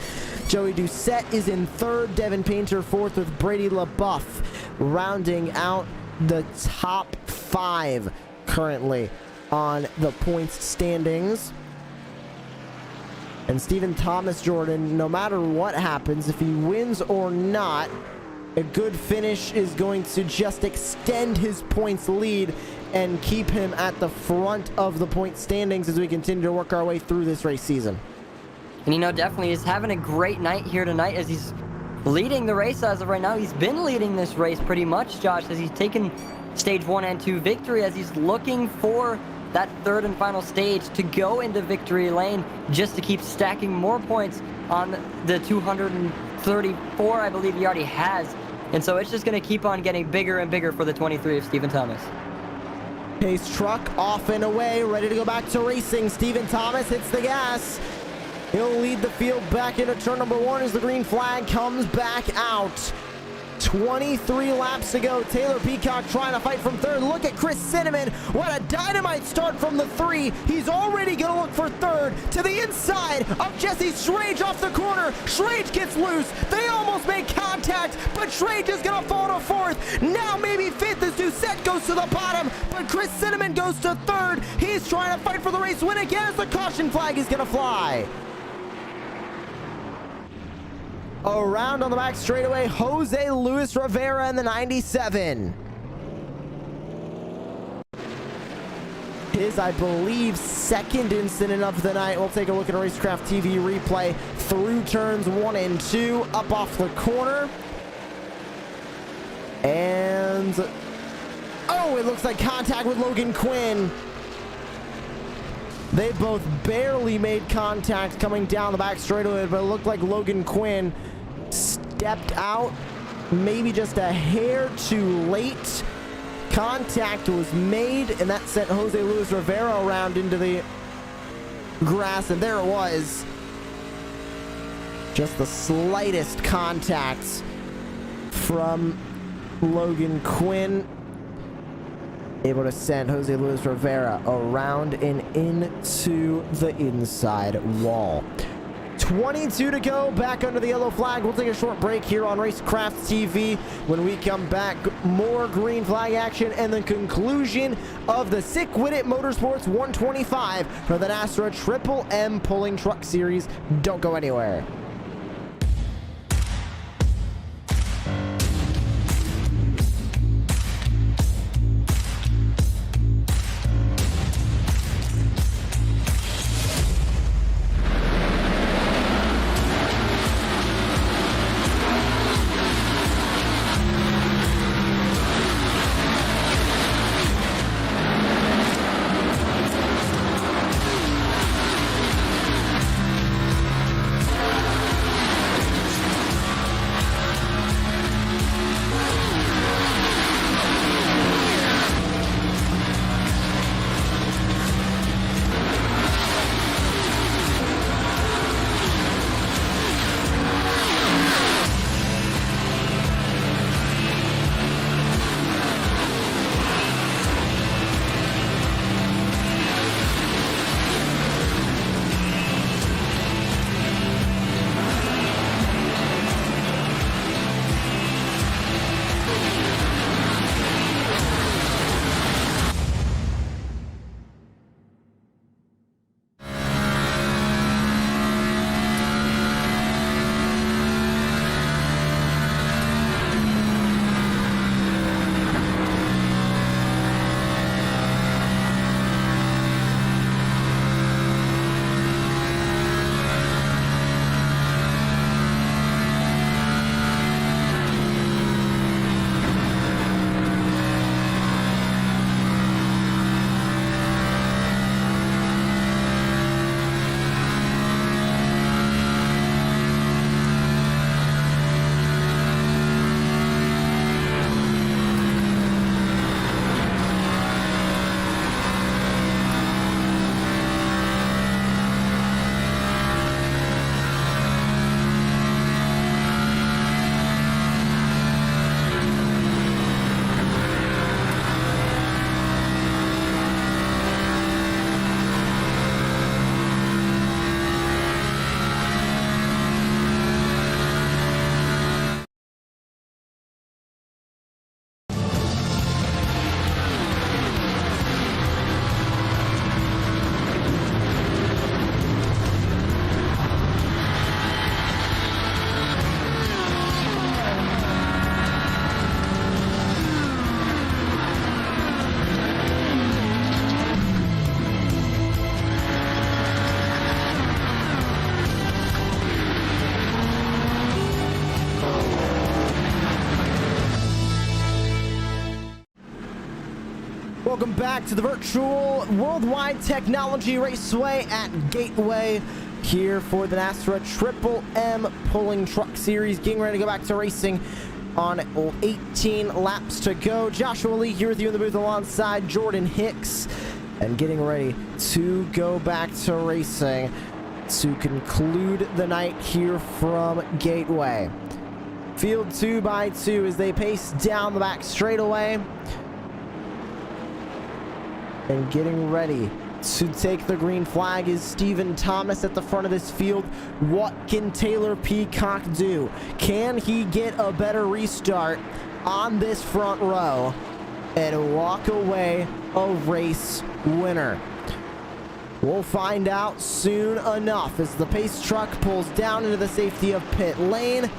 Joey Doucette is in third, Devin Painter fourth with Brady LaBeouf rounding out the top 5 currently on the points standings. And Stephen Thomas, Jordan, no matter what happens, if he wins or not, a good finish is going to just extend his points lead and keep him at the front of the point standings as we continue to work our way through this race season. And you know, definitely he's having a great night here tonight as he's leading the race as of right now. He's been leading this race pretty much, Josh, as he's taken stage 1 and 2 victory, as he's looking for that third and final stage to go into victory lane just to keep stacking more points on the 234 I believe he already has. And so it's just going to keep on getting bigger and bigger for the 23 of Stephen Thomas. Pace truck off and away, ready to go back to racing. Stephen Thomas hits the gas. He'll lead the field back into turn number 1 as the green flag comes back out. 23 laps to go. Taylor Peacock trying to fight from third. Look at Chris Cinnamon. What a dynamite start from the 3. He's already going to look for third to the inside of Jesse Schrage off the corner. Schrage gets loose. They almost make contact, but Schrage is going to fall to fourth. Now maybe fifth as Doucette goes to the bottom, but Chris Cinnamon goes to third. He's trying to fight for the race win again as the caution flag is going to fly. Around on the back straightaway, Jose Luis Rivera in the 97. His, I believe, second incident of the night. We'll take a look at a Racecraft TV replay through turns 1 and 2, up off the corner. And, oh, it looks like contact with Logan Quinn. They both barely made contact coming down the back straightaway, but it looked like Logan Quinn stepped out maybe just a hair too late. Contact was made, and that sent Jose Luis Rivera around into the grass, and there it was. Just the slightest contact from Logan Quinn, able to send Jose Luis Rivera around and into the inside wall. 22 to go, back under the yellow flag. We'll take a short break here on Racecraft TV. When we come back, more green flag action and the conclusion of the Sick With It Motorsports 125 for the NASRA Triple M Pulling Truck Series. Don't go anywhere. back to the virtual Worldwide Technology Raceway at Gateway here for the NASRA Triple M Pulling Truck Series. Getting ready to go back to racing on 18 laps to go. Joshua Lee here with you in the booth alongside Jordan Hicks, and getting ready to go back to racing to conclude the night here from Gateway. Field 2x2 as they pace down the back straightaway. And getting ready to take the green flag is Stephen Thomas at the front of this field. What can Taylor Peacock do? Can he get a better restart on this front row and walk away a race winner? We'll find out soon enough as the pace truck pulls down into the safety of pit lane.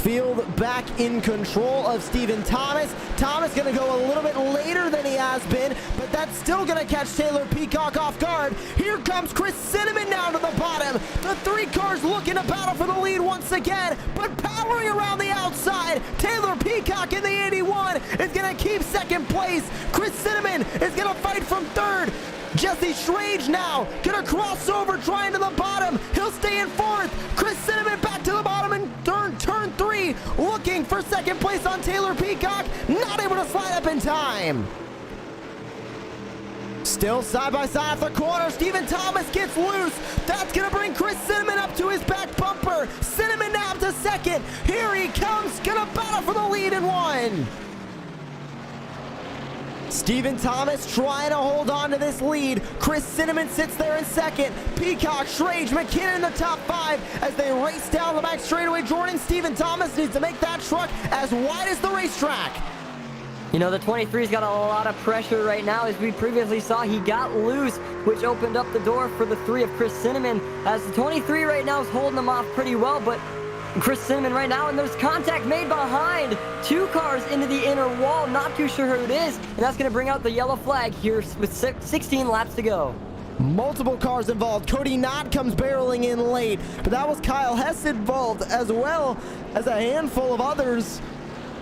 Field back in control of Stephen Thomas. Thomas going to go a little bit later than he has been, but that's still going to catch Taylor Peacock off guard. Here comes Chris Cinnamon down to the bottom. The three cars looking to battle for the lead once again, but powering around the outside. Taylor Peacock in the 81 is going to keep second place. Chris Cinnamon is going to fight from third. Jesse Schrage now gonna cross over, trying to the bottom. He'll stay in fourth. Chris Cinnamon back to the bottom and turn three, looking for second place on Taylor Peacock. Not able to slide up in time. Still side by side at the corner. Stephen Thomas gets loose. That's gonna bring Chris Cinnamon up to his back bumper. Cinnamon now up to second. Here he comes, gonna battle for the lead in one. Stephen Thomas trying to hold on to this lead. Chris Cinnamon sits there in second. Peacock, Schrage, Mckinnon in the top five as they race down the back straightaway. Jordan, Stephen Thomas needs to make that truck as wide as the racetrack. You know, the 23's got a lot of pressure right now. As we previously saw, he got loose, which opened up the door for the three of Chris Cinnamon, as the 23 right now is holding them off pretty well, but Chris Cinnamon right now, and there's contact made behind. Two cars into the inner wall. Not too sure who it is, and that's going to bring out the yellow flag here with 16 laps to go. Multiple cars involved. Cody Knott comes barreling in late, but that was Kyle Hess involved, as well as a handful of others.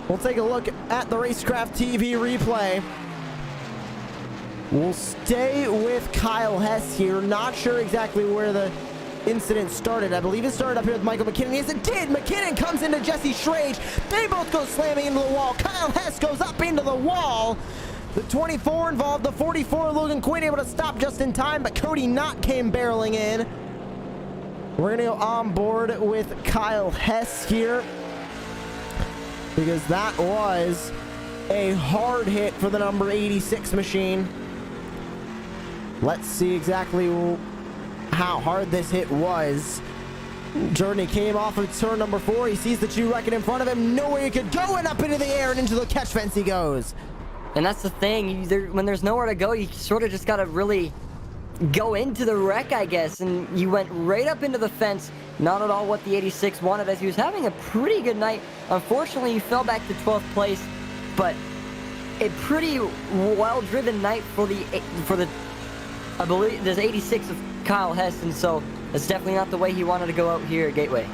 We'll take a look at the Racecraft TV replay. We'll stay with Kyle Hess here. Not sure exactly where the incident started. I believe it started up here with Michael McKinnon. Yes, it did. McKinnon comes into Jesse Schrage. They both go slamming into the wall. Kyle Hess goes up into the wall. The 24 involved. The 44, Logan Quinn, able to stop just in time, but Cody Knott came barreling in. We're going to go on board with Kyle Hess here, because that was a hard hit for the number 86 machine. Let's see exactly how hard this hit was. Jordan came off of turn number 4. He sees the two wrecking in front of him. Nowhere he could go, and up into the air and into the catch fence he goes. And that's the thing. When there's nowhere to go, you sort of just got to really go into the wreck, I guess. And you went right up into the fence. Not at all what the 86 wanted, as he was having a pretty good night. Unfortunately, he fell back to 12th place, but a pretty well-driven night for the I believe there's 86 of Kyle Hess, and so that's definitely not the way he wanted to go out here at Gateway.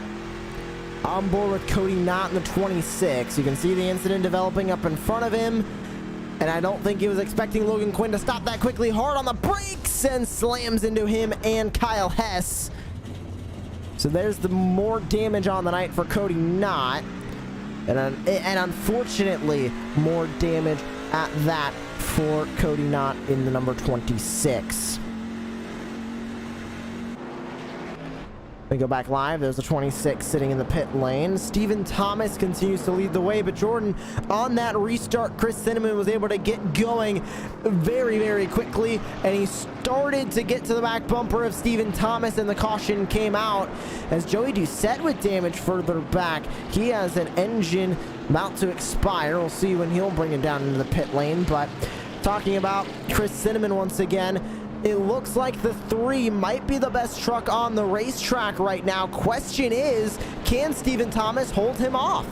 On board with Cody Knott in the 26. You can see the incident developing up in front of him, and I don't think he was expecting Logan Quinn to stop that quickly. Hard on the brakes and slams into him and Kyle Hess. So there's the more damage on the night for Cody Knott, and unfortunately more damage at that for Cody Knott in the number 26. We go back live. There's a 26 sitting in the pit lane. Stephen Thomas continues to lead the way, but Jordan, on that restart, Chris Cinnamon was able to get going very, very quickly, and he started to get to the back bumper of Stephen Thomas, and the caution came out as Joey Doucette with damage further back. He has an engine about to expire. We'll see when he'll bring it down into the pit lane, but talking about Chris Cinnamon once again, it looks like the 3 might be the best truck on the racetrack right now. Question is, can Stephen Thomas hold him off?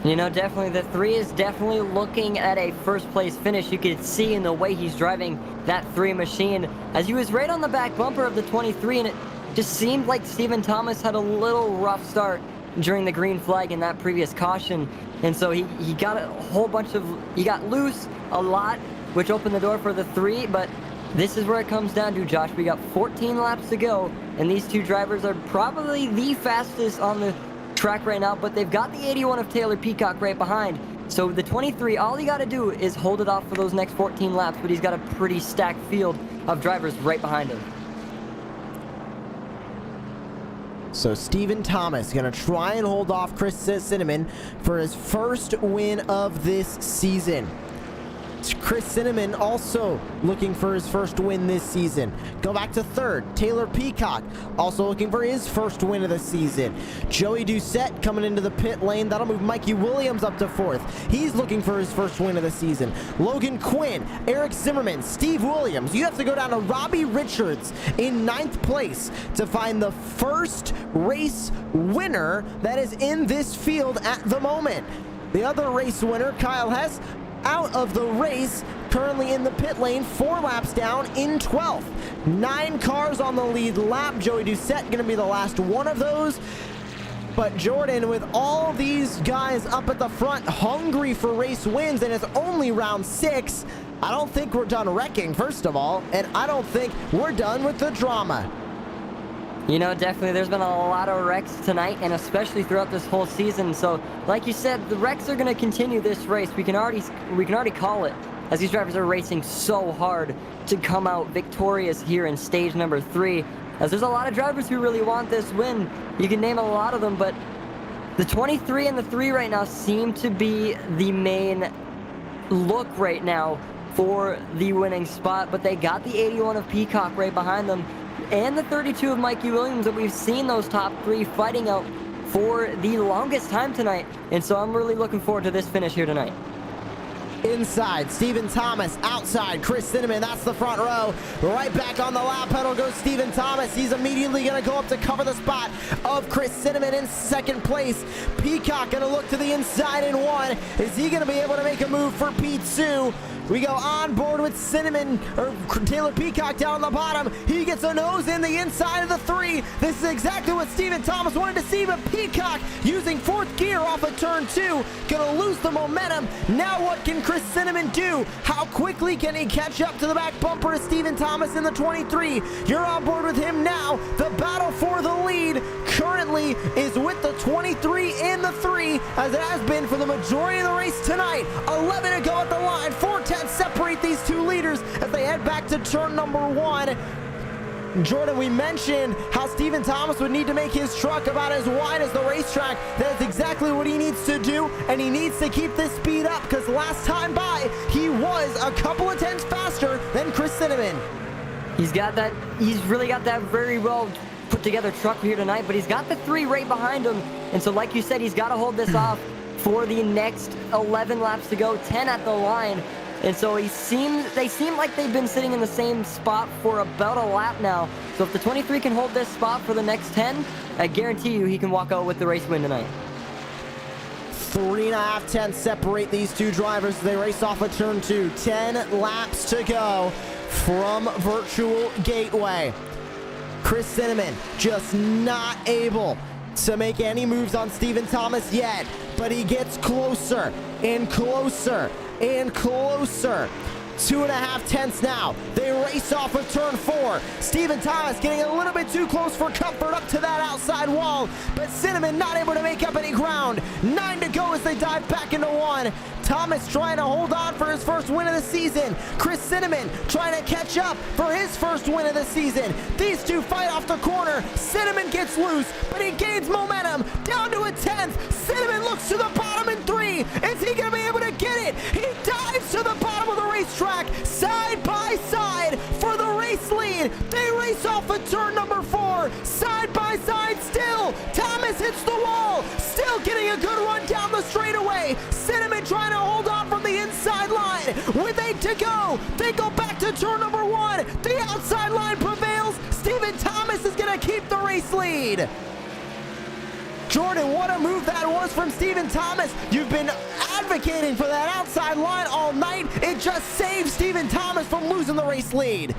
You know, definitely the 3 is definitely looking at a first place finish. You could see in the way he's driving that 3 machine, as he was right on the back bumper of the 23, and it just seemed like Stephen Thomas had a little rough start during the green flag in that previous caution. And so he got a whole bunch of, he got loose a lot, which opened the door for the 3, but this is where it comes down to, Josh. We got 14 laps to go, and these two drivers are probably the fastest on the track right now, but they've got the 81 of Taylor Peacock right behind. So the 23, all you got to do is hold it off for those next 14 laps, but he's got a pretty stacked field of drivers right behind him. So Stephen Thomas going to try and hold off Chris Cinnamon for his first win of this season. Chris Cinnamon also looking for his first win this season. Go back to third. Taylor Peacock also looking for his first win of the season. Joey Doucette coming into the pit lane. That'll move Mikey Williams up to fourth. He's looking for his first win of the season. Logan Quinn, Eric Zimmerman, Steve Williams. You have to go down to Robbie Richards in 9th place to find the first race winner that is in this field at the moment. The other race winner, Kyle Hess, out of the race, currently in the pit lane, 4 laps down in 12th. 9 cars on the lead lap. Joey Doucette going to be the last one of those. But Jordan, with all these guys up at the front, hungry for race wins, and it's only round 6, I don't think we're done wrecking, first of all, and I don't think we're done with the drama. You know, definitely there's been a lot of wrecks tonight, and especially throughout this whole season. So, like you said, the wrecks are going to continue this race. We can already call it, as these drivers are racing so hard to come out victorious here in stage number 3. As there's a lot of drivers who really want this win. You can name a lot of them, but the 23 and the 3 right now seem to be the main look right now for the winning spot. But they got the 81 of Peacock right behind them, and the 32 of Mikey Williams that we've seen those top 3 fighting out for the longest time tonight. And so I'm really looking forward to this finish here tonight. Inside, Stephen Thomas. Outside, Chris Cinnamon. That's the front row. Right back on the lap pedal goes Stephen Thomas. He's immediately going to go up to cover the spot of Chris Cinnamon in 2nd place. Peacock going to look to the inside in 1. Is he going to be able to make a move for P2? We go on board with Cinnamon, or Taylor Peacock down on the bottom. He gets a nose in the inside of the 3. This is exactly what Stephen Thomas wanted to see, but Peacock using 4th gear off of turn 2. Gonna lose the momentum. Now what can Chris Cinnamon do? How quickly can he catch up to the back bumper of Stephen Thomas in the 23? You're on board with him now. The battle for the lead currently is with the 23 and the 3, as it has been for the majority of the race tonight. 11 to go at the line. 4:10 separate these 2 leaders as they head back to turn number 1. Jordan, we mentioned how Stephen Thomas would need to make his truck about as wide as the racetrack. That's exactly what he needs to do, and he needs to keep this speed up, because last time by, he was a couple of tenths faster than Chris Cinnamon. He's really got that very well put together truck here tonight, but he's got the 3 right behind him. And so like you said, he's got to hold this off for the next 11 laps to go, 10 at the line. And so they seem like they've been sitting in the same spot for about a lap now. So if the 23 can hold this spot for the next 10, I guarantee you he can walk out with the race win tonight. 3.5 tenths separate these 2 drivers. They race off of turn 2. 10 laps to go from Virtual Gateway. Chris Cinnamon just not able to make any moves on Stephen Thomas yet, but he gets closer and closer and closer. 2.5 tenths now. They race off of turn 4. Stephen Thomas getting a little bit too close for comfort up to that outside wall, but Cinnamon not able to make up any ground. 9 to go as they dive back into 1. Thomas trying to hold on for his first win of the season. Chris Cinnamon trying to catch up for his first win of the season. These 2 fight off the corner. Cinnamon gets loose, but he gains momentum down to a 10th. Cinnamon looks to the bottom in 3. Is he going to be able to get it? He dives to the bottom of the racetrack, side by side for the race lead. They race off of turn number 4, side by side still. Thomas hits the wall, still getting a good run down the straightaway. Cinnamon trying to hold on from the inside line. With 8 to go, they go back to turn number 1. The outside line prevails. Stephen Thomas is going to keep the race lead. Jordan, what a move that was from Stephen Thomas. You've been advocating for that outside line all night. It just saved Stephen Thomas from losing the race lead.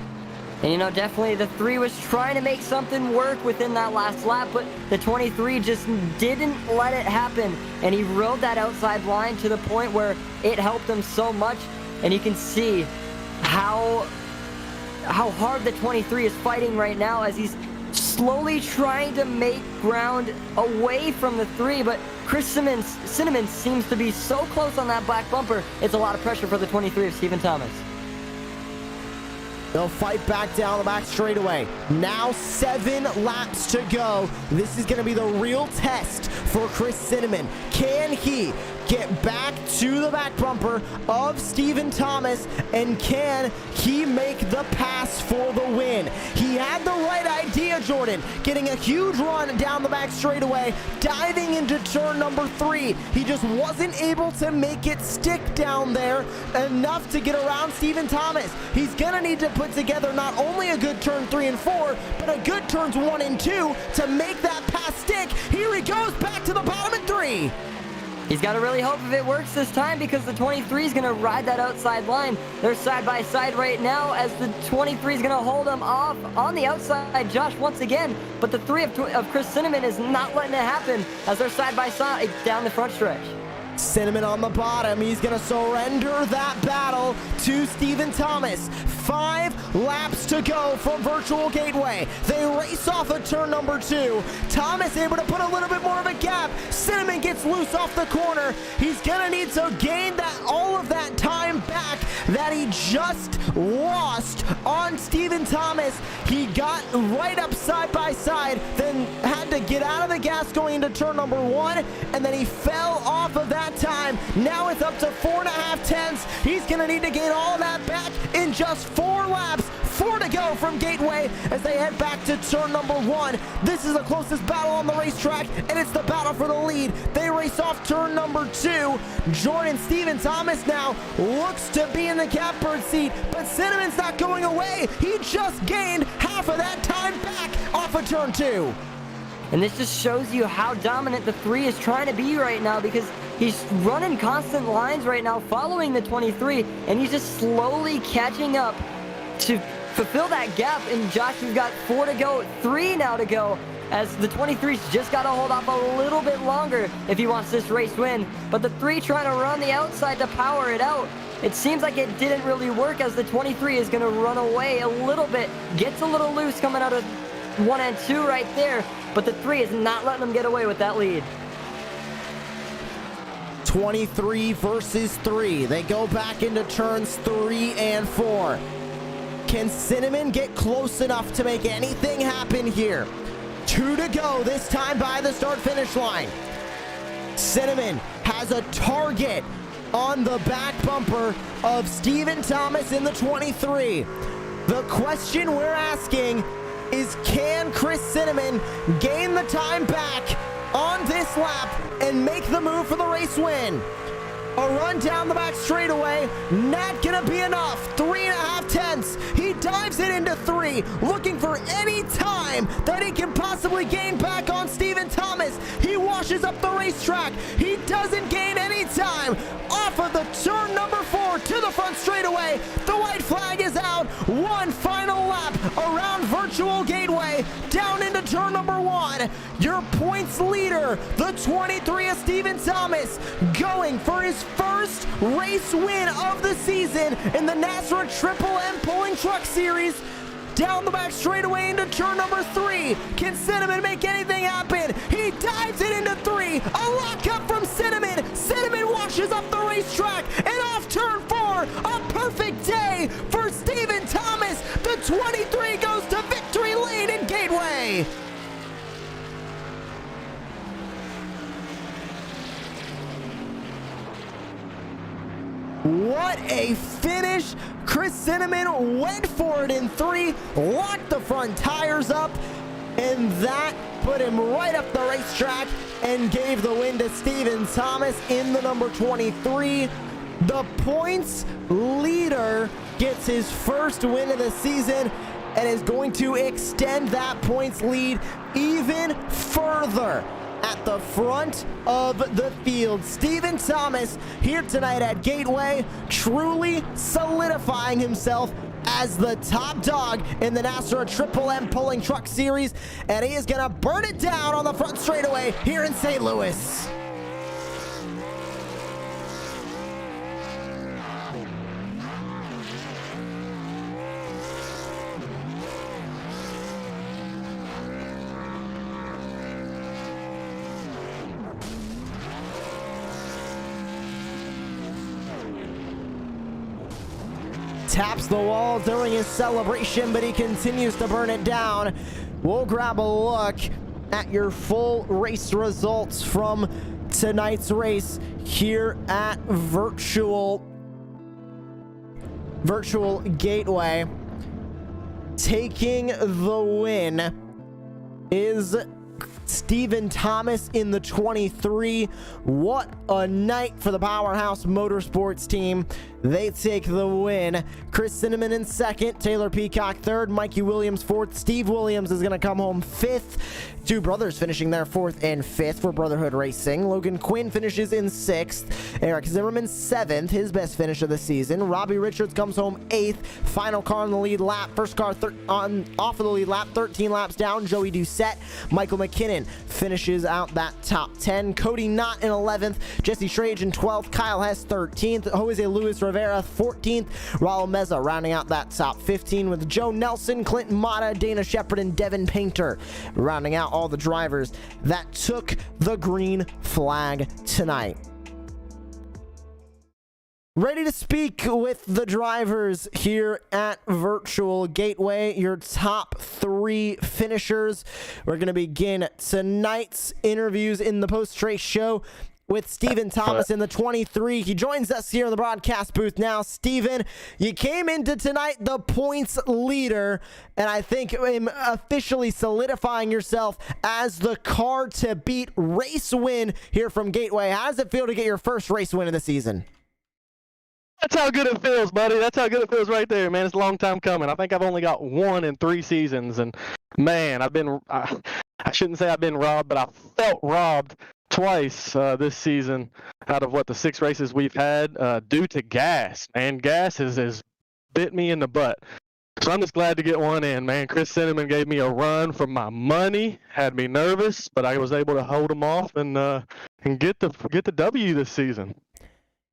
And you know, definitely the 3 was trying to make something work within that last lap, but the 23 just didn't let it happen. And he rode that outside line to the point where it helped him so much. And you can see how hard the 23 is fighting right now as he's slowly trying to make ground away from the 3, but Chris Cinnamon seems to be so close on that black bumper. It's a lot of pressure for the 23 of Stephen Thomas. They'll fight back down the back straightaway. Now 7 laps to go. This is going to be the real test for Chris Cinnamon. Can he get back to the back bumper of Stephen Thomas, and can he make the pass for the win? He had the right idea, Jordan, getting a huge run down the back straightaway, diving into turn number 3. He just wasn't able to make it stick down there enough to get around Stephen Thomas. He's gonna need to put together not only a good turn 3 and 4, but a good turns 1 and 2 to make that pass stick. Here he goes back to the bottom in 3. He's got to really hope if it works this time, because the 23 is going to ride that outside line. They're side by side right now as the 23 is going to hold him off on the outside, Josh, once again. But the 3 of Chris Cinnamon is not letting it happen as they're side by side down the front stretch. Cinnamon on the bottom. He's going to surrender that battle to Stephen Thomas. 5 laps to go from Virtual Gateway. They race off of turn number 2. Thomas able to put a little bit more of a gap. Cinnamon gets loose off the corner. He's going to need to gain all of that time back that he just lost on Stephen Thomas. He got right up side by side, then had to get out of the gas going into turn number 1, and then he fell off of that time. Now it's up to 4.5 tenths. He's going to need to gain all of that back in just 4 laps. 4 to go from Gateway as they head back to turn number 1. This is the closest battle on the racetrack, and it's the battle for the lead. They race off turn number 2. Jordan, Stephen Thomas now looks to be in the catbird seat, but Cinnamon's not going away. He just gained half of that time back off of turn 2. And this just shows you how dominant the 3 is trying to be right now, because he's running constant lines right now following the 23, and he's just slowly catching up to fulfill that gap. And Josh, we've got 4 to go, 3 now to go, as the 23's just got to hold off a little bit longer if he wants this race win. But the 3 trying to run the outside to power it out. It seems like it didn't really work, as the 23 is going to run away a little bit, gets a little loose coming out of 1 and 2 right there, but the 3 is not letting them get away with that lead. 23 versus 3. They go back into turns 3 and 4. Can Cinnamon get close enough to make anything happen here? 2 to go, this time by the start-finish line. Cinnamon has a target on the back bumper of Stephen Thomas in the 23. The question we're asking is, can Chris Cinnamon gain the time back on this lap and make the move for the race win? A run down the back straightaway, not gonna be enough. 3.5 tenths. He dives it into 3, looking for any time that he can possibly gain back on Stephen Thomas. He washes up the racetrack. He doesn't gain any time. Off of the turn number 4 to the front straightaway. The white flag is out. 1 final lap around Virtual Gateway, down into turn number 1. Your points leader, the 23 of Stephen Thomas, going for his first race win of the season in the NASRA Triple M Pulling Truck Series. Down the back straightaway into turn number 3. Can Cinnamon make anything happen? He dives it into 3. A lockup from Cinnamon. Cinnamon washes up the racetrack, and off turn 4. A perfect day for Stephen Thomas. The 23 goes to victory lane in Gateway. What a finish. Chris Cinnamon went for it in 3, locked the front tires up, and that put him right up the racetrack and gave the win to Stephen Thomas in the number 23. The points leader gets his first win of the season and is going to extend that points lead even further at the front of the field. Stephen Thomas here tonight at Gateway, truly solidifying himself as the top dog in the NASRA Triple M Pulling Truck Series, and he is gonna burn it down on the front straightaway here in St. Louis. taps the wall during his celebration, but he continues to burn it down. We'll grab a look at your full race results from tonight's race here at Virtual Gateway. Taking the win is Stephen Thomas in the 23. What a night for the Powerhouse Motorsports team. They take the win. Chris Cinnamon in second, Taylor Peacock third, Mikey Williams fourth, Steve Williams is going to come home fifth. Two brothers finishing there fourth and fifth for Brotherhood Racing. Logan Quinn finishes in sixth. Eric Zimmerman seventh, his best finish of the season. Robbie Richards comes home eighth. Final car on the lead lap. First car off of the lead lap, 13 laps down. Joey Doucette. Michael McKinnon finishes out that top 10. Cody Knott in 11th. Jesse Schrage in 12th. Kyle Hess 13th. Jose Luis Rivera 14th. Raul Meza rounding out that top 15 with Joe Nelson, Clinton Mata, Dana Shepard, and Devin Painter rounding out all the drivers that took the green flag tonight. Ready to speak with the drivers here at Virtual Gateway, your top three finishers. We're going to begin tonight's interviews in the post-race show with Stephen Thomas in the 23. He joins us here in the broadcast booth now. Stephen, you came into tonight the points leader, and I think officially solidifying yourself as the car to beat race win here from Gateway. How does it feel to get your first race win of the season? That's how good it feels, buddy. That's how good it feels right there, man. It's a long time coming. I think I've only got one in 3 seasons, and man, I shouldn't say I've been robbed, but I felt robbed twice this season out of the 6 races we've had due to gas. Man, gas has bit me in the butt. So I'm just glad to get one in, man. Chris Cinnamon gave me a run for my money, had me nervous, but I was able to hold him off and get the W this season.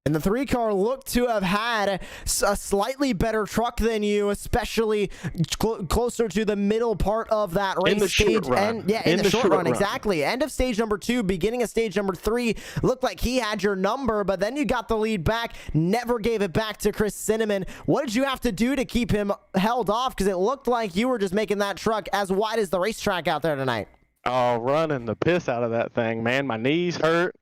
And the 3-car looked to have had a slightly better truck than you, especially closer to the middle part of that race in the stage. Short run. In the short run, exactly. End of stage number 2, beginning of stage number 3, looked like he had your number, but then you got the lead back, never gave it back to Chris Cinnamon. What did you have to do to keep him held off? Because it looked like you were just making that truck as wide as the racetrack out there tonight. Oh, running the piss out of that thing, man. My knees hurt.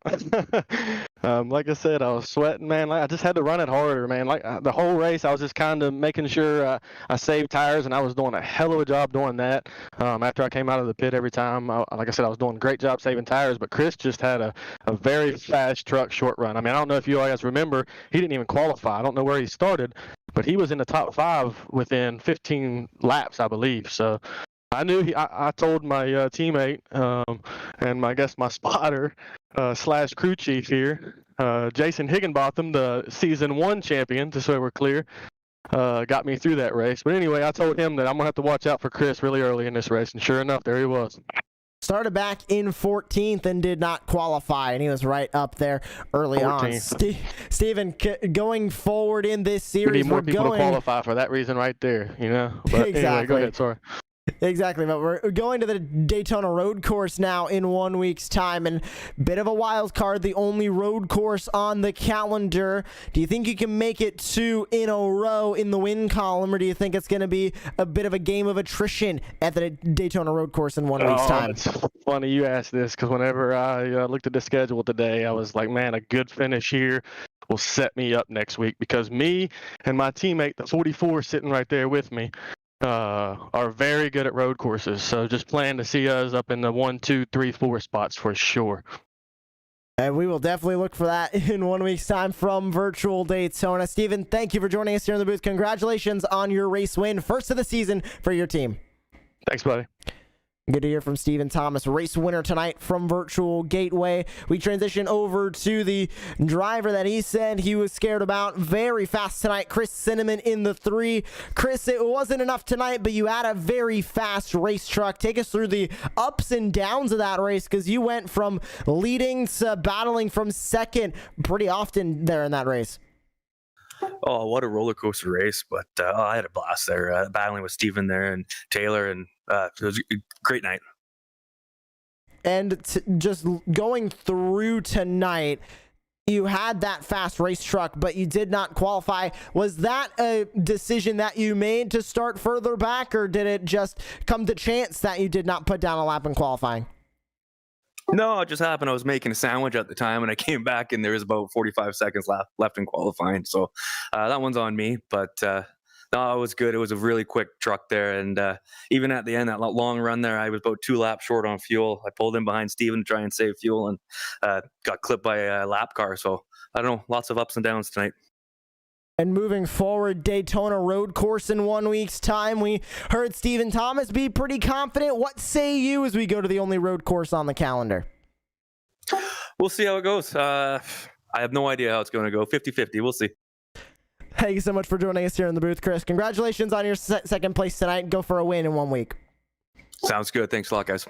Like I said, I was sweating, man. I just had to run it harder, man. The whole race, I was just kind of making sure I saved tires, and I was doing a hell of a job doing that. After I came out of the pit every time, like I said, I was doing a great job saving tires, but Chris just had a very fast truck short run. I mean, I don't know if you guys remember, he didn't even qualify. I don't know where he started, but he was in the top 5 within 15 laps, I believe. So I knew I told my teammate and I guess my spotter / crew chief here, Jason Higginbotham, the season 1 champion, just so we're clear, got me through that race. But anyway, I told him that I'm gonna have to watch out for Chris really early in this race, and sure enough, there he was. Started back in 14th and did not qualify, and he was right up there early 14th. on. Stephen, going forward in this series, we need more people to qualify for that reason right there, you know. But exactly. Anyway, go ahead, sorry. Exactly, but we're going to the Daytona road course now in 1 week's time, and bit of a wild card, the only road course on the calendar. Do you think you can make it 2 in a row in the win column, or do you think it's going to be a bit of a game of attrition at the Daytona road course in 1 week's time? It's funny you asked this, because whenever I looked at the schedule today, I was like, man, a good finish here will set me up next week, because me and my teammate, the 44 sitting right there with me, are very good at road courses. So just plan to see us up in the 1, 2, 3, 4 spots for sure. And we will definitely look for that in 1 week's time from Virtual Daytona. Stephen, thank you for joining us here in the booth. Congratulations on your race win, first of the season for your team. Thanks, buddy. Good to hear from Stephen Thomas, race winner tonight from Virtual Gateway. We transition over to the driver that he said he was scared about. Very fast tonight, Chris Cinnamon in the 3. Chris, it wasn't enough tonight, but you had a very fast race truck. Take us through the ups and downs of that race, because you went from leading to battling from second pretty often there in that race. Oh, what a roller coaster race! But I had a blast there, battling with Steven there and Taylor, and it was a great night. And just going through tonight, you had that fast race truck, but you did not qualify. Was that a decision that you made to start further back, or did it just come to chance that you did not put down a lap in qualifying? No, it just happened. I was making a sandwich at the time, and I came back, and there was about 45 seconds left in qualifying. So that one's on me. But no, it was good. It was a really quick truck there, and even at the end, that long run there, I was about 2 laps short on fuel. I pulled in behind Steven to try and save fuel, and got clipped by a lap car. So I don't know, lots of ups and downs tonight. And moving forward, Daytona road course in 1 week's time. We heard Stephen Thomas be pretty confident. What say you as we go to the only road course on the calendar? We'll see how it goes. I have no idea how it's going to go. 50-50. We'll see. Thank you so much for joining us here in the booth, Chris. Congratulations on your second place tonight. Go for a win in 1 week. Sounds good. Thanks a lot, guys.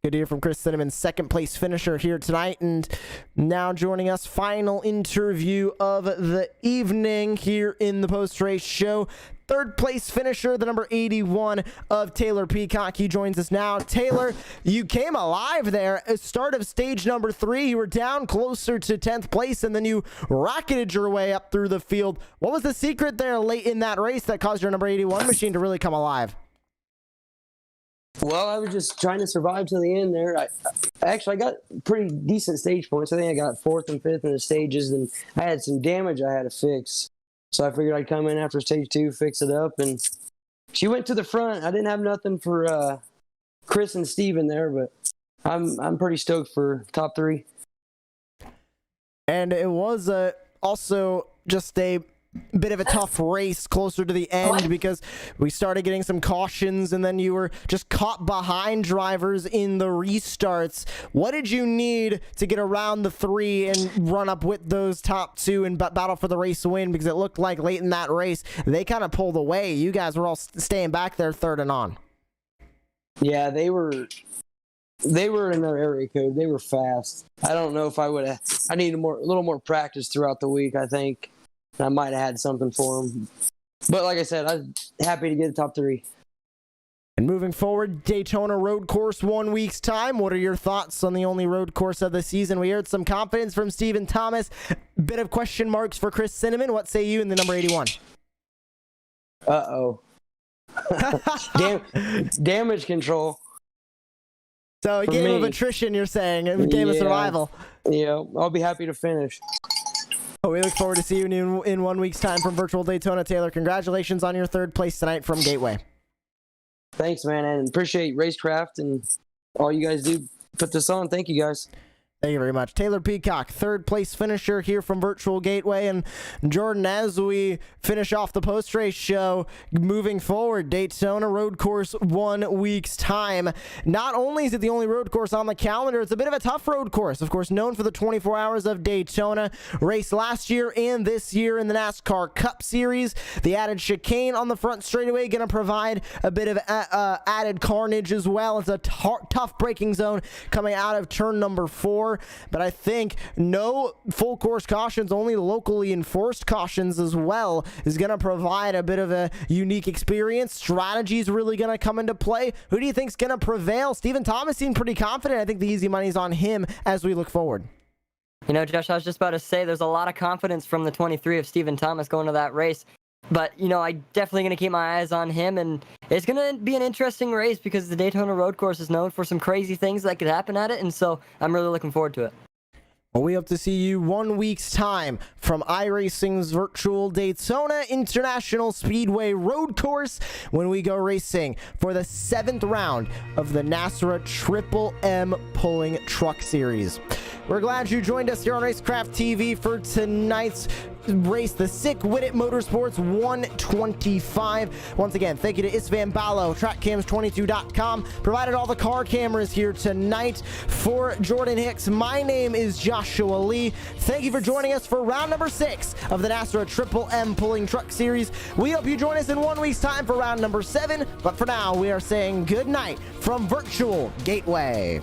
Good to hear from Chris Cinnamon, second place finisher here tonight. And now joining us, final interview of the evening here in the post-race show. Third place finisher, the number 81 of Taylor Peacock. He joins us now. Taylor, you came alive there at start of stage number 3. You were down closer to 10th place, and then you rocketed your way up through the field. What was the secret there late in that race that caused your number 81 machine to really come alive? Well, I was just trying to survive to the end there. I got pretty decent stage points. I think I got 4th and 5th in the stages, and I had some damage I had to fix. So I figured I'd come in after stage 2, fix it up, and she went to the front. I didn't have nothing for Chris and Steven there, but I'm pretty stoked for top 3. And it was also just a bit of a tough race closer to the end because we started getting some cautions, and then you were just caught behind drivers in the restarts. What did you need to get around the 3 and run up with those top 2 and battle for the race win? Because it looked like late in that race they kind of pulled away. You guys were all staying back there 3rd and on. Yeah, they were in their area code. They were fast. I don't know if I needed a little more practice throughout the week, I think. I might have had something for them. But like I said, I'm happy to get the top 3. And moving forward, Daytona road course 1 week's time. What are your thoughts on the only road course of the season? We heard some confidence from Stephen Thomas. Bit of question marks for Chris Cinnamon. What say you in the number 81? Uh-oh. Damage control. So a game of attrition, you're saying. A game of survival. Yeah, I'll be happy to finish. Well, we look forward to seeing you in 1 week's time from Virtual Daytona. Taylor, congratulations on your 3rd place tonight from Gateway. Thanks, man, and appreciate Racecraft and all you guys do. Put this on. Thank you, guys. Thank you very much. Taylor Peacock, 3rd place finisher here from Virtual Gateway. And Jordan, as we finish off the post-race show, moving forward, Daytona road course 1 week's time. Not only is it the only road course on the calendar, it's a bit of a tough road course. Of course, known for the 24 Hours of Daytona, raced last year and this year in the NASCAR Cup Series. The added chicane on the front straightaway going to provide a bit of added carnage as well. It's a tough braking zone coming out of turn number 4. But I think no full course cautions, only locally enforced cautions as well, is going to provide a bit of a unique experience. Strategy is really going to come into play. Who do you think is going to prevail? Stephen Thomas seemed pretty confident. I think the easy money's on him as we look forward. You know, Josh, I was just about to say there's a lot of confidence from the 23 of Stephen Thomas going to that race. But, you know, I definitely going to keep my eyes on him, and it's going to be an interesting race because the Daytona road course is known for some crazy things that could happen at it, and so I'm really looking forward to it. Well, we hope to see you 1 week's time from iRacing's Virtual Daytona International Speedway road course when we go racing for the 7th round of the NASRA Triple M Pulling Truck Series. We're glad you joined us here on Racecraft TV for tonight's race, the Sick Widget Motorsports 125. Once again, thank you to Isvan Ballo, TrackCams22.com, provided all the car cameras here tonight. For Jordan Hicks, my name is Joshua Lee. Thank you for joining us for round number 6 of the NASRA Triple M Pulling Truck Series. We hope you join us in 1 week's time for round number 7, but for now, we are saying good night from Virtual Gateway.